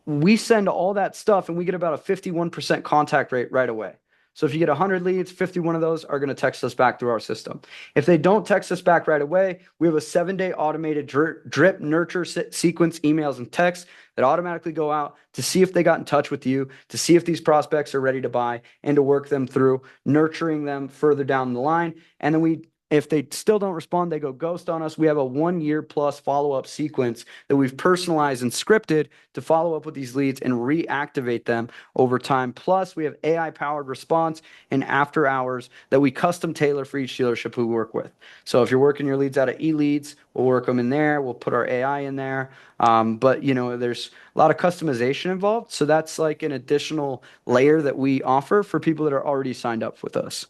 we send all that stuff and we get about a 51% contact rate right away. So if you get 100 leads, 51 of those are going to text us back through our system. If they don't text us back right away, we have a 7-day automated drip nurture sequence emails and texts that automatically go out to see if they got in touch with you, to see if these prospects are ready to buy, and to work them through nurturing them further down the line. And then if they still don't respond, they go ghost on us. We have a 1-year plus follow-up sequence that we've personalized and scripted to follow up with these leads and reactivate them over time. Plus, we have AI-powered response and after hours that we custom tailor for each dealership we work with. So if you're working your leads out of eLeads, we'll work them in there. We'll put our AI in there. But there's a lot of customization involved. So that's like an additional layer that we offer for people that are already signed up with us.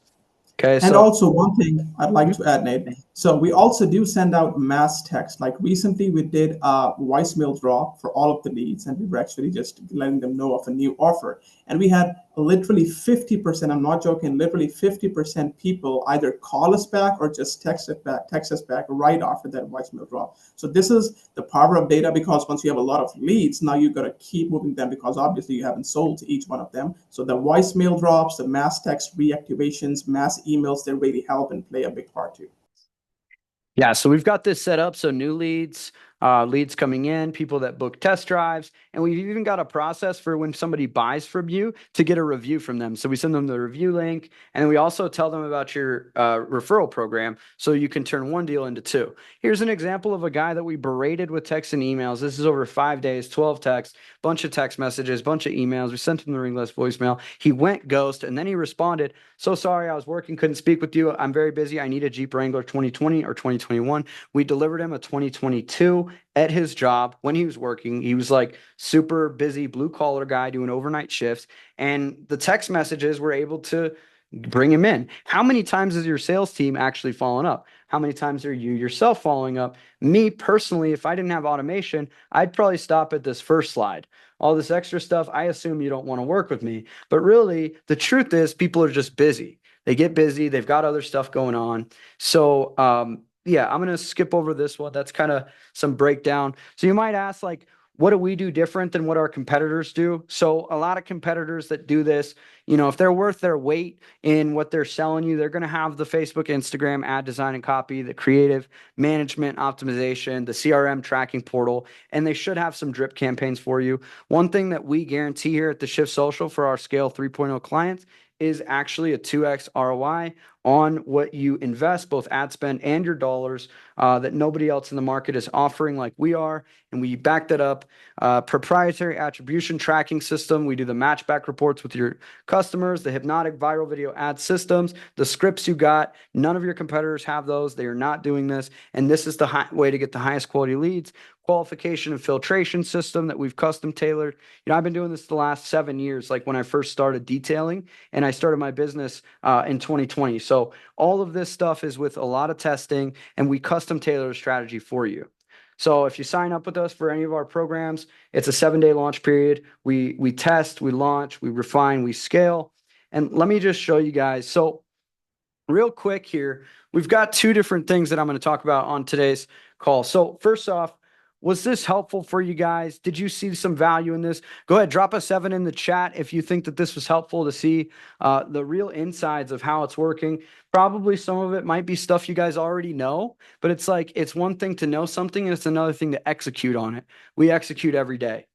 Okay, And so also one thing I'd like to add, Nate. So we also do send out mass text. Like recently we did a voicemail drop for all of the leads, and we were actually just letting them know of a new offer. And we had literally 50%, I'm not joking, literally 50% people either call us back or just text us back right after that voicemail drop. So this is the power of data, because once you have a lot of leads, now you've got to keep moving them, because obviously you haven't sold to each one of them. So the voicemail drops, the mass text reactivations, mass emails, they really help and play a big part too. Yeah, so we've got this set up. So new leads, leads coming in, people that book test drives, and we've even got a process for when somebody buys from you to get a review from them. So we send them the review link, and then we also tell them about your referral program, so you can turn one deal into two. Here's an example of a guy that we berated with texts and emails. This is over 5 days, 12 texts, bunch of text messages, bunch of emails. We sent him the ringless voicemail. He went ghost, and then he responded, "So sorry, I was working, couldn't speak with you. I'm very busy. I need a Jeep Wrangler 2020 or 2021. We delivered him a 2022 at his job when he was working. He was like super busy, blue collar guy doing overnight shifts. And the text messages were able to bring him in. How many times has your sales team actually followed up? How many times are you yourself following up? Me personally, if I didn't have automation, I'd probably stop at this first slide. All this extra stuff, I assume you don't want to work with me. But really, the truth is people are just busy. They get busy. They've got other stuff going on. So, yeah, I'm going to skip over this one. That's kind of some breakdown. So you might ask, like, what do we do different than what our competitors do? So a lot of competitors that do this, if they're worth their weight in what they're selling you, they're going to have the Facebook, Instagram, ad design and copy, the creative management optimization, the CRM tracking portal, and they should have some drip campaigns for you. One thing that we guarantee here at the Shift Social for our Scale 3.0 clients is actually a 2x ROI on what you invest, both ad spend and your dollars, that nobody else in the market is offering like we are. And we back that up. Proprietary attribution tracking system. We do the matchback reports with your customers, the hypnotic viral video ad systems, the scripts you got. None of your competitors have those. They are not doing this. And this is the way to get the highest quality leads. Qualification and filtration system that we've custom tailored. I've been doing this the last 7 years, like when I first started detailing, and I started my business in 2020. So all of this stuff is with a lot of testing, and we custom tailor a strategy for you. So if you sign up with us for any of our programs, it's a 7-day launch period. We test, we launch, we refine, we scale. And let me just show you guys. So real quick here, we've got 2 different things that I'm going to talk about on today's call. So first off, was this helpful for you guys? Did you see some value in this? Go ahead, drop a 7 in the chat if you think that this was helpful to see the real insides of how it's working. Probably some of it might be stuff you guys already know, but it's one thing to know something and it's another thing to execute on it. We execute every day.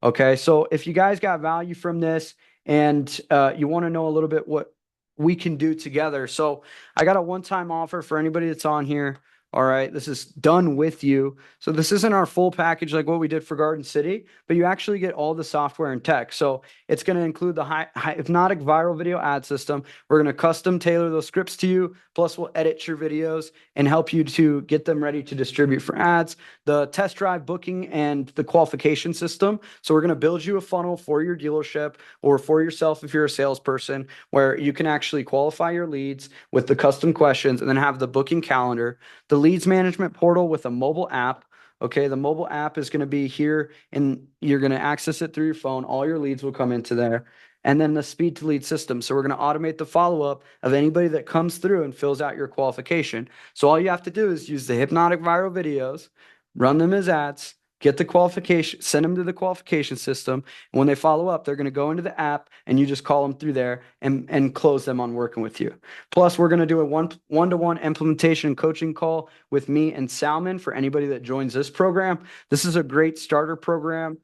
Okay, so if you guys got value from this and you want to know a little bit what we can do together. So I got a one-time offer for anybody that's on here. All right. This is done with you. So this isn't our full package like what we did for Garden City, but you actually get all the software and tech. So it's going to include the hypnotic viral video ad system. We're going to custom tailor those scripts to you. Plus, we'll edit your videos and help you to get them ready to distribute for ads. The test drive booking and the qualification system. So we're going to build you a funnel for your dealership or for yourself if you're a salesperson, where you can actually qualify your leads with the custom questions and then have the booking calendar. The leads management portal with a mobile app. Okay, the mobile app is going to be here and you're going to access it through your phone. All your leads will come into there. And then the speed to lead system. So we're going to automate the follow up of anybody that comes through and fills out your qualification. So all you have to do is use the hypnotic viral videos, run them as ads, get the qualification, send them to the qualification system. And when they follow up, they're going to go into the app and you just call them through there and close them on working with you. Plus, we're going to do a one-to-one implementation coaching call with me and Salman for anybody that joins this program. This is a great starter program.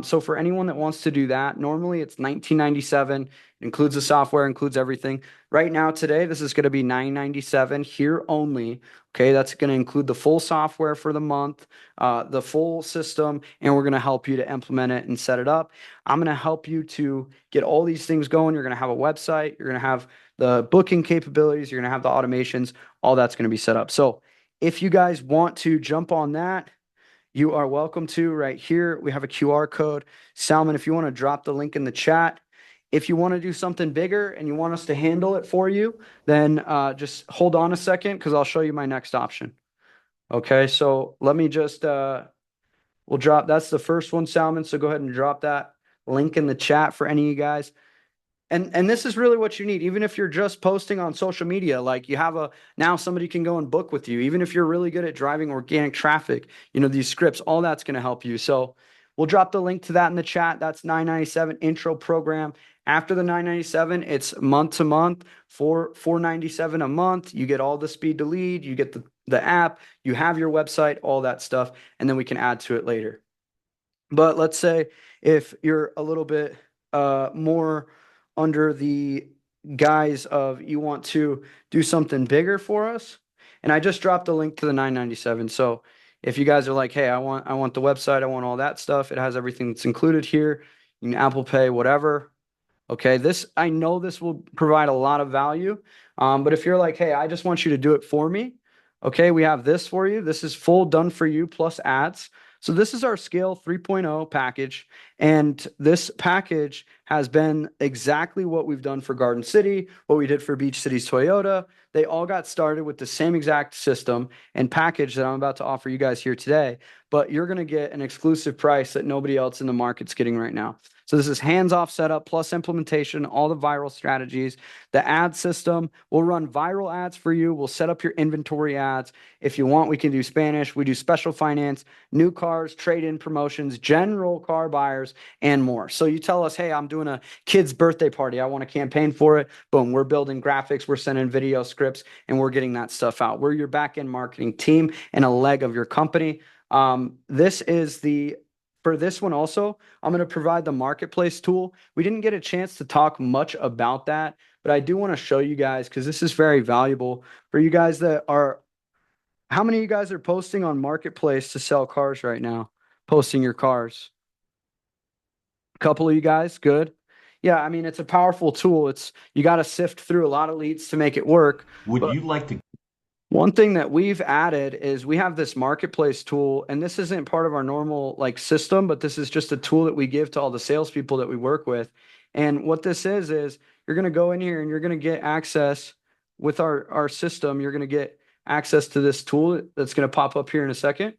So for anyone that wants to do that, normally it's $19.97. It includes the software, includes everything. Right now, today, this is going to be $9.97 here only. Okay, that's going to include the full software for the month, the full system, and we're going to help you to implement it and set it up. I'm going to help you to get all these things going. You're going to have a website. You're going to have the booking capabilities. You're going to have the automations. All that's going to be set up. So if you guys want to jump on that, you are welcome to. Right here, we have a QR code. Salman, if you want to drop the link in the chat. If you want to do something bigger and you want us to handle it for you, then just hold on a second because I'll show you my next option. Okay, so let me just, we'll drop, that's the first one, Salman. So go ahead and drop that link in the chat for any of you guys. And this is really what you need, even if you're just posting on social media, like you have now somebody can go and book with you, even if you're really good at driving organic traffic, these scripts, all that's going to help you. So we'll drop the link to that in the chat. That's $9.97 intro program. After the $9.97, it's month to month for $4.97 a month. You get all the speed to lead, you get the app, you have your website, all that stuff, and then we can add to it later. But let's say if you're a little bit more under the guise of you want to do something bigger for us, and I just dropped the link to the $9.97. So if you guys are like, hey, I want the website, I want all that stuff, it has everything that's included here. You can Apple Pay, whatever. Okay, I know this will provide a lot of value. But if you're like, hey, I just want you to do it for me, okay, we have this for you. This is full done for you plus ads. So this is our S.C.A.L.E 3.0 package. And this package has been exactly what we've done for Garden City, what we did for Beach Cities Toyota. They all got started with the same exact system and package that I'm about to offer you guys here today. But you're going to get an exclusive price that nobody else in the market's getting right now. So this is hands-off setup plus implementation, all the viral strategies, the ad system. We'll run viral ads for you. We'll set up your inventory ads. If you want, we can do Spanish. We do special finance, new cars, trade-in promotions, general car buyers, and more. So you tell us, hey, I'm doing a kid's birthday party. I want a campaign for it. Boom, we're building graphics. We're sending video scripts, and we're getting that stuff out. We're your back-end marketing team and a leg of your company. For this one also, I'm going to provide the marketplace tool. We didn't get a chance to talk much about that, but I do want to show you guys because this is very valuable for you guys how many of you guys are posting on marketplace to sell cars right now? Posting your cars? A couple of you guys, good. Yeah, I mean, it's a powerful tool. You got to sift through a lot of leads to make it work. Would you like to? One thing that we've added is we have this marketplace tool, and this isn't part of our normal system, but this is just a tool that we give to all the salespeople that we work with. And what this is you're going to go in here and you're going to get access with our system. You're going to get access to this tool that's going to pop up here in a second.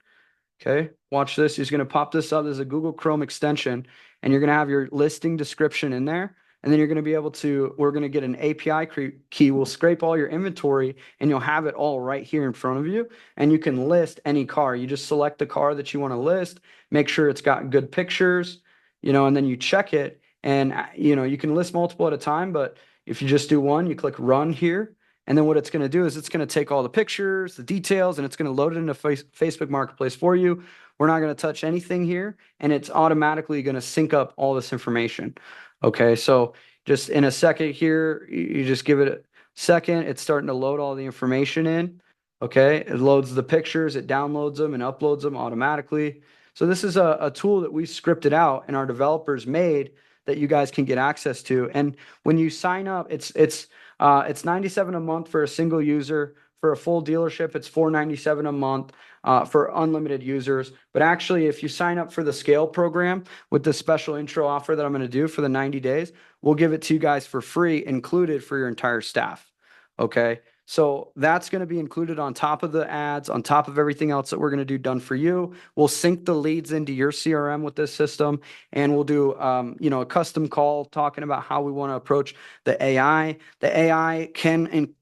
Okay, watch this. He's going to pop this up as a Google Chrome extension, and you're going to have your listing description in there. And then you're going to be able we're going to get an API key. We'll scrape all your inventory and you'll have it all right here in front of you. And you can list any car. You just select the car that you want to list, make sure it's got good pictures, and then you check it. And, you can list multiple at a time, but if you just do one, you click run here. And then what it's going to do is it's going to take all the pictures, the details, and it's going to load it into Facebook Marketplace for you. We're not going to touch anything here, and it's automatically going to sync up all this information. Okay, so just in a second here, you just give it a second. It's starting to load all the information in. Okay, it loads the pictures, it downloads them and uploads them automatically. So this is a tool that we scripted out and our developers made that you guys can get access to. And when you sign up, it's 97 a month for a single user. For a full dealership, it's 497 a month for unlimited users. But actually, if you sign up for the S.C.A.L.E program with the special intro offer that I'm going to do for the 90 days, we'll give it to you guys for free, included for your entire staff. Okay. So that's going to be included on top of the ads, on top of everything else that we're going to do done for you. We'll sync the leads into your CRM with this system, and we'll do, a custom call talking about how we want to approach the AI. The AI can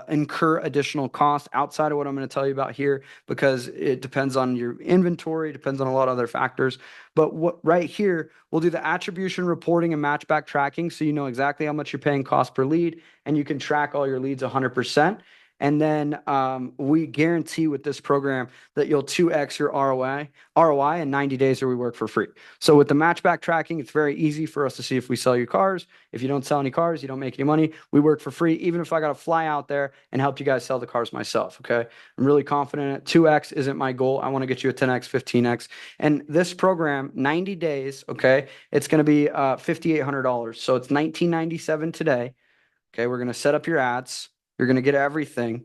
incur additional cost outside of what I'm going to tell you about here because it depends on your inventory, depends on a lot of other factors. But what right here, we'll do the attribution reporting and matchback tracking so you know exactly how much you're paying cost per lead and you can track all your leads 100%. And then we guarantee with this program that you'll 2x your ROI in 90 days or we work for free. So with the matchback tracking, it's very easy for us to see if we sell you cars. If you don't sell any cars, you don't make any money. We work for free, even if I got to fly out there and help you guys sell the cars myself. Okay. I'm really confident in it. 2x isn't my goal. I want to get you a 10x, 15x. And this program, 90 days, okay, it's going to be $5,800. So it's $19.97 today. Okay. We're going to set up your ads. You're going to get everything,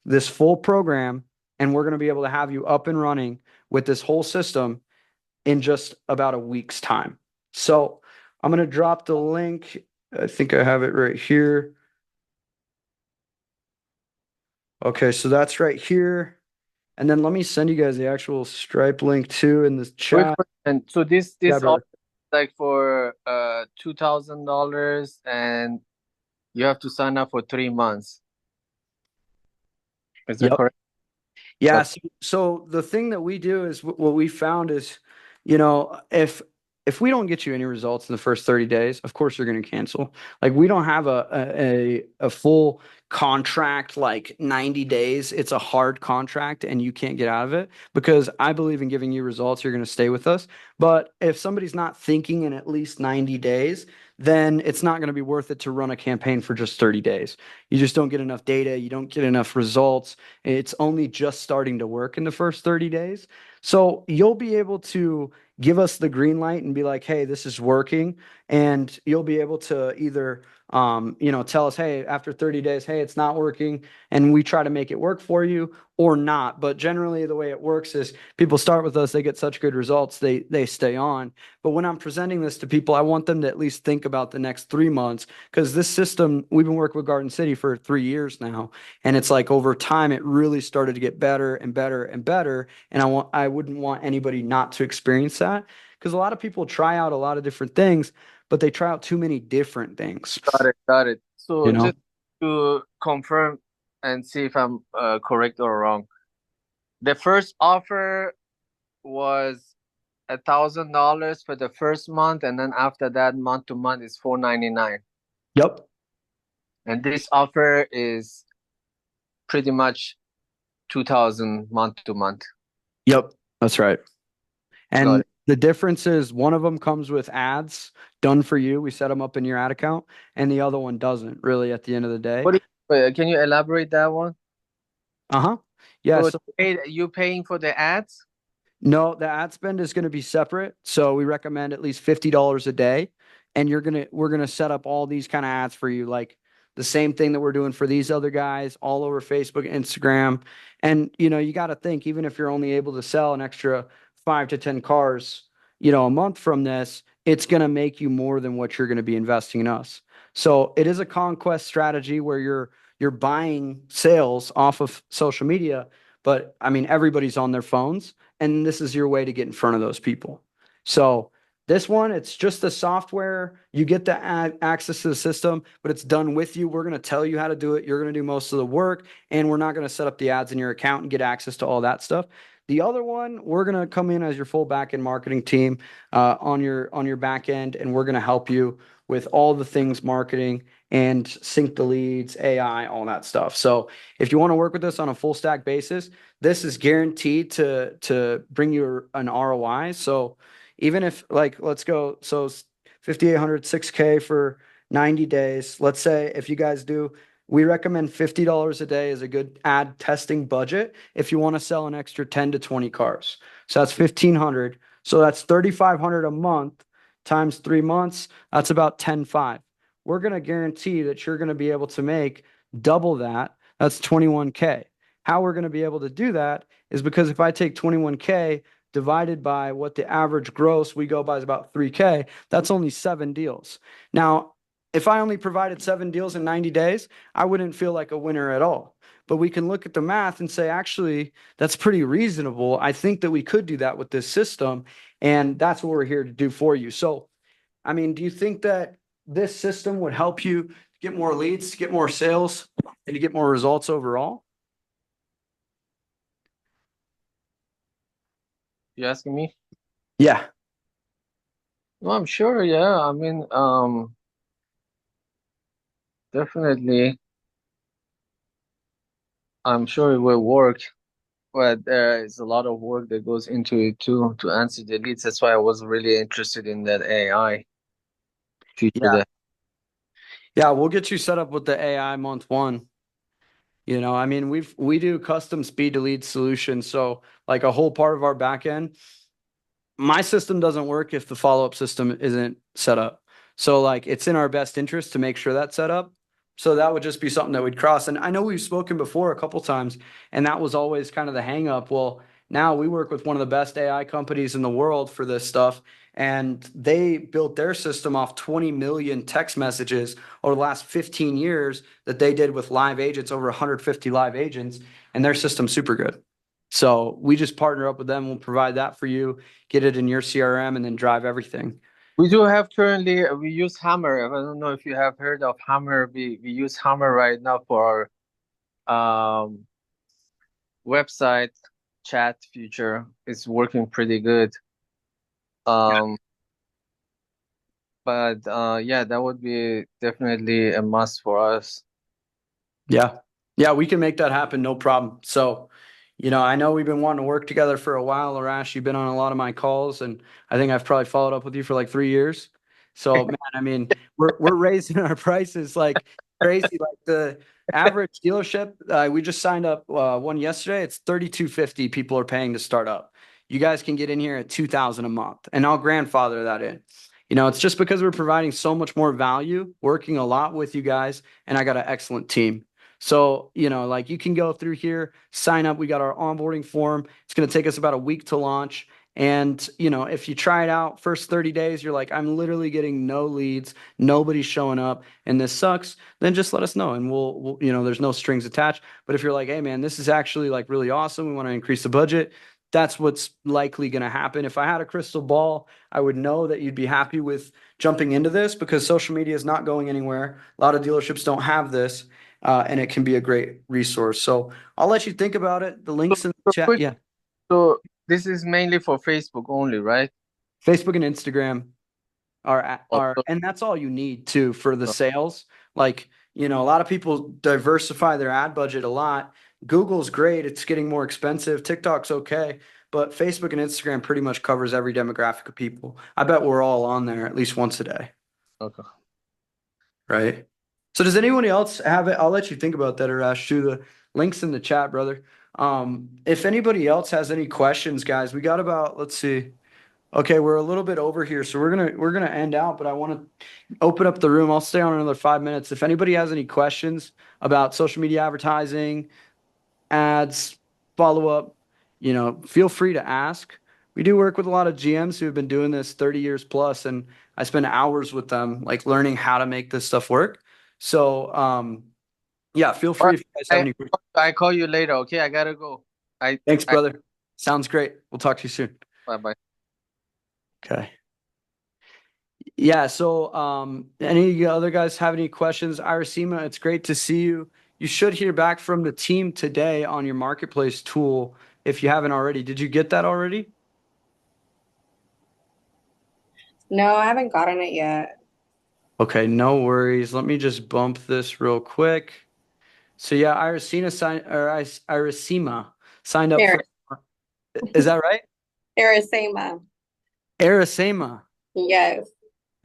this full program, and we're going to be able to have you up and running with this whole system in just about a week's time. So I'm going to drop the link. I think I have it right here. Okay, so that's right here. And then let me send you guys the actual Stripe link too in the Quick chat. question. So this Yeah, brother. offer is like for $2,000 and you have to sign up for 3 months. Is that Yep. correct? Yeah. So the thing that we do is what we found is, if we don't get you any results in the first 30 days, of course you're going to cancel. Like we don't have a full contract like 90 days. It's a hard contract and you can't get out of it because I believe in giving you results. You're going to stay with us. But if somebody's not thinking in at least 90 days, then it's not going to be worth it to run a campaign for just 30 days. You just don't get enough data. You don't get enough results. It's only just starting to work in the first 30 days. So you'll be able to give us the green light and be like, hey, this is working. And you'll be able to either, tell us, hey, after 30 days, hey, it's not working. And we try to make it work for you or not. But generally the way it works is people start with us, they get such good results, they stay on. But when I'm presenting this to people, I want them to at least think about the next 3 months because this system, we've been working with Garden City for 3 years now. And it's like over time, it really started to get better and better and better. And I wouldn't want anybody not to experience that because a lot of people try out a lot of different things, but they try out too many different things. Got it. So You know? just to confirm and see if I'm correct or wrong. The first offer was $1,000 for the first month, and then after that, month to month is $499. Yep. And this offer is pretty much 2,000 month to month. Yep. That's right. Got And it. the difference is one of them comes with ads done for you. We set them up in your ad account, and the other one doesn't really at the end of the day. Can you elaborate that one? Uh-huh. Yeah. So you paying for the ads? No, the ad spend is going to be separate. So we recommend at least $50 a day. And we're gonna set up all these kind of ads for you, like the same thing that we're doing for these other guys all over Facebook, Instagram. And you got to think, even if you're only able to sell an extra 5 to 10 cars, a month from this, it's gonna make you more than what you're gonna be investing in us. So it is a conquest strategy where you're buying sales off of social media, but I mean everybody's on their phones and this is your way to get in front of those people. So this one, it's just the software. You get the access to the system, but it's done with you. We're going to tell you how to do it. You're going to do most of the work, and we're not going to set up the ads in your account and get access to all that stuff. The other one, we're going to come in as your full back-end marketing team on your back end, and we're going to help you with all the things marketing and sync the leads, AI, all that stuff. So if you want to work with us on a full stack basis, this is guaranteed to bring you an ROI. So even if let's go, so 5,800, 6K for 90 days. Let's say if you guys do We recommend $50 a day as a good ad testing budget if you want to sell an extra 10 to 20 cars. So that's 1,500. So that's 3,500 a month times 3 months. That's about 10.5. We're going to guarantee that you're going to be able to make double that. That's 21K. How we're going to be able to do that is because if I take 21K divided by what the average gross we go by is about 3K, that's only 7 deals. Now, if I only provided 7 deals in 90 days, I wouldn't feel like a winner at all. But we can look at the math and say, actually, that's pretty reasonable. I think that we could do that with this system. And that's what we're here to do for you. So, I mean, do you think that this system would help you get more leads, get more sales, and to get more results overall? You asking me? Yeah. Well, I'm sure, yeah. I mean, definitely, I'm sure it will work, but there is a lot of work that goes into it too to answer the leads. That's why I was really interested in that AI feature. Yeah. Yeah, we'll get you set up with the AI month one. You know, I mean, we do custom speed to lead solutions. So like a whole part of our back end, my system doesn't work if the follow-up system isn't set up. So like it's in our best interest to make sure that's set up. So that would just be something that we'd cross. And I know we've spoken before a couple times, and that was always kind of the hang up. Well, now we work with one of the best AI companies in the world for this stuff, and they built their system off 20 million text messages over the last 15 years that they did with live agents, over 150 live agents, and their system's super good. So we just partner up with them. We'll provide that for you, get it in your CRM, and then drive everything. We do have currently, we use Hammer. I don't know if you have heard of Hammer. We use Hammer right now for our website chat feature. It's working pretty good. But yeah, that would be definitely a must for us. Yeah. Yeah, we can make that happen. No problem. So, you know, I know we've been wanting to work together for a while, Arash. You've been on a lot of my calls, and I think I've probably followed up with you for like 3 years. So, man, I mean, we're raising our prices like crazy. Like the average dealership, we just signed up one yesterday. It's $3,250 people are paying to start up. You guys can get in here at $2,000 a month, and I'll grandfather that in. You know, it's just because we're providing so much more value, working a lot with you guys, and I got an excellent team. So, you know, like you can go through here, sign up. We got our onboarding form. It's going to take us about a week to launch. And, you know, if you try it out first 30 days, you're like, I'm literally getting no leads, nobody's showing up, and this sucks, then just let us know. And we'll, you know, there's no strings attached. But if you're like, hey, man, this is actually like really awesome, we want to increase the budget, that's what's likely going to happen. If I had a crystal ball, I would know that you'd be happy with jumping into this because social media is not going anywhere. A lot of dealerships don't have this. And it can be a great resource. So I'll let you think about it. The links in the chat. Yeah. So this is mainly for Facebook only, right? Facebook and Instagram are, Also, and that's all you need too for the sales. Like, you know, a lot of people diversify their ad budget a lot. Google's great. It's getting more expensive. TikTok's okay. But Facebook and Instagram pretty much covers every demographic of people. I bet we're all on there at least once a day. okay. Right. So does anyone else have it? I'll let you think about that, Arash. Through the links in the chat, brother. If anybody else has any questions, guys, we got about, let's see. Okay, we're a little bit over here, so we're gonna end out, but I want to open up the room. I'll stay on another 5 minutes. If anybody has any questions about social media advertising, ads, follow up, you know, feel free to ask. We do work with a lot of GMs who have been doing this 30 years plus, and I spend hours with them, like learning how to make this stuff work. So, yeah, feel free if you guys have any questions. I call you later, okay? I gotta go. Thanks, brother. Sounds great. We'll talk to you soon. Bye-bye. Okay. Yeah, so any other guys have any questions? Irasima, it's great to see you. You should hear back from the team today on your marketplace tool if you haven't already. Did you get that already? No, I haven't gotten it yet. Okay, no worries. Let me just bump this real quick. So yeah, Irasima signed up for. Is that right? Irasima. Irasima. Yes.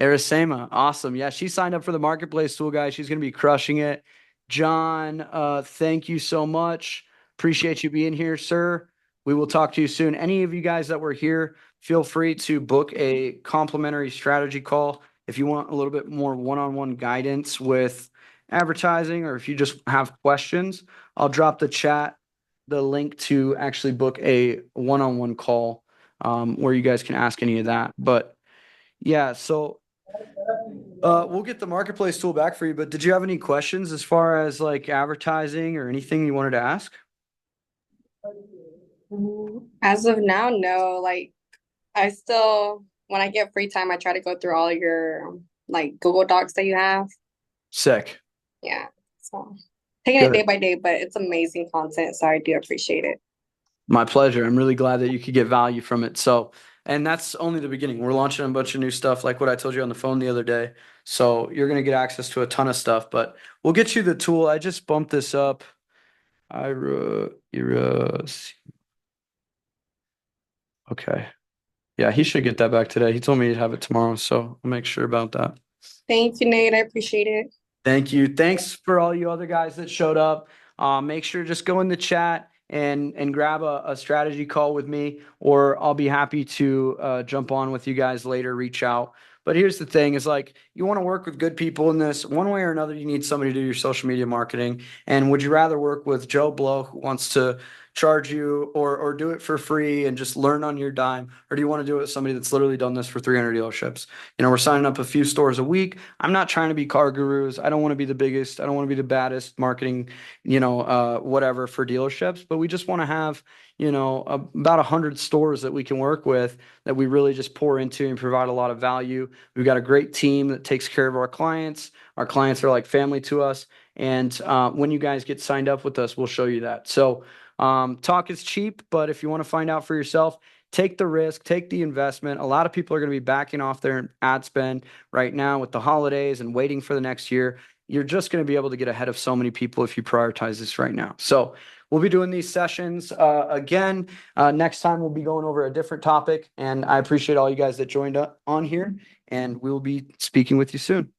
Irasima. Awesome. Yeah, she signed up for the marketplace tool, guys. She's going to be crushing it. John, thank you so much. Appreciate you being here, sir. We will talk to you soon. Any of you guys that were here, feel free to book a complimentary strategy call if you want a little bit more one-on-one guidance with advertising, or if you just have questions. I'll drop the link to actually book a one-on-one call where you guys can ask any of that. But yeah, so we'll get the marketplace tool back for you, but did you have any questions as far as like advertising or anything you wanted to ask? As of now, no. Like, I still, when I get free time, I try to go through all your like Google Docs that you have. Sick. Yeah. So taking it Good. day by day, but it's amazing content. So I do appreciate it. My pleasure. I'm really glad that you could get value from it. So, and that's only the beginning. We're launching a bunch of new stuff, like what I told you on the phone the other day. So you're going to get access to a ton of stuff, but we'll get you the tool. I just bumped this up. Okay. Yeah, he should get that back today. He told me he'd have it tomorrow, so I'll make sure about that. Thank you, Nate. I appreciate it. Thank you. Thanks for all you other guys that showed up. Make sure to just go in the chat and grab a strategy call with me, or I'll be happy to jump on with you guys later, reach out. But here's the thing is like, you want to work with good people in this one way or another. You need somebody to do your social media marketing. And would you rather work with Joe Blow, who wants to charge you, or do it for free and just learn on your dime? Or do you want to do it with somebody that's literally done this for 300 dealerships? You know, we're signing up a few stores a week. I'm not trying to be car gurus. I don't want to be the biggest. I don't want to be the baddest marketing, whatever for dealerships. But we just want to have, about 100 stores that we can work with, that we really just pour into and provide a lot of value. We've got a great team that takes care of our clients. Our clients are like family to us. And when you guys get signed up with us, we'll show you that. So talk is cheap, but if you want to find out for yourself, take the risk, take the investment. A lot of people are going to be backing off their ad spend right now with the holidays and waiting for the next year. You're just going to be able to get ahead of so many people if you prioritize this right now. So we'll be doing these sessions again. Next time we'll be going over a different topic, and I appreciate all you guys that joined on here, and we'll be speaking with you soon.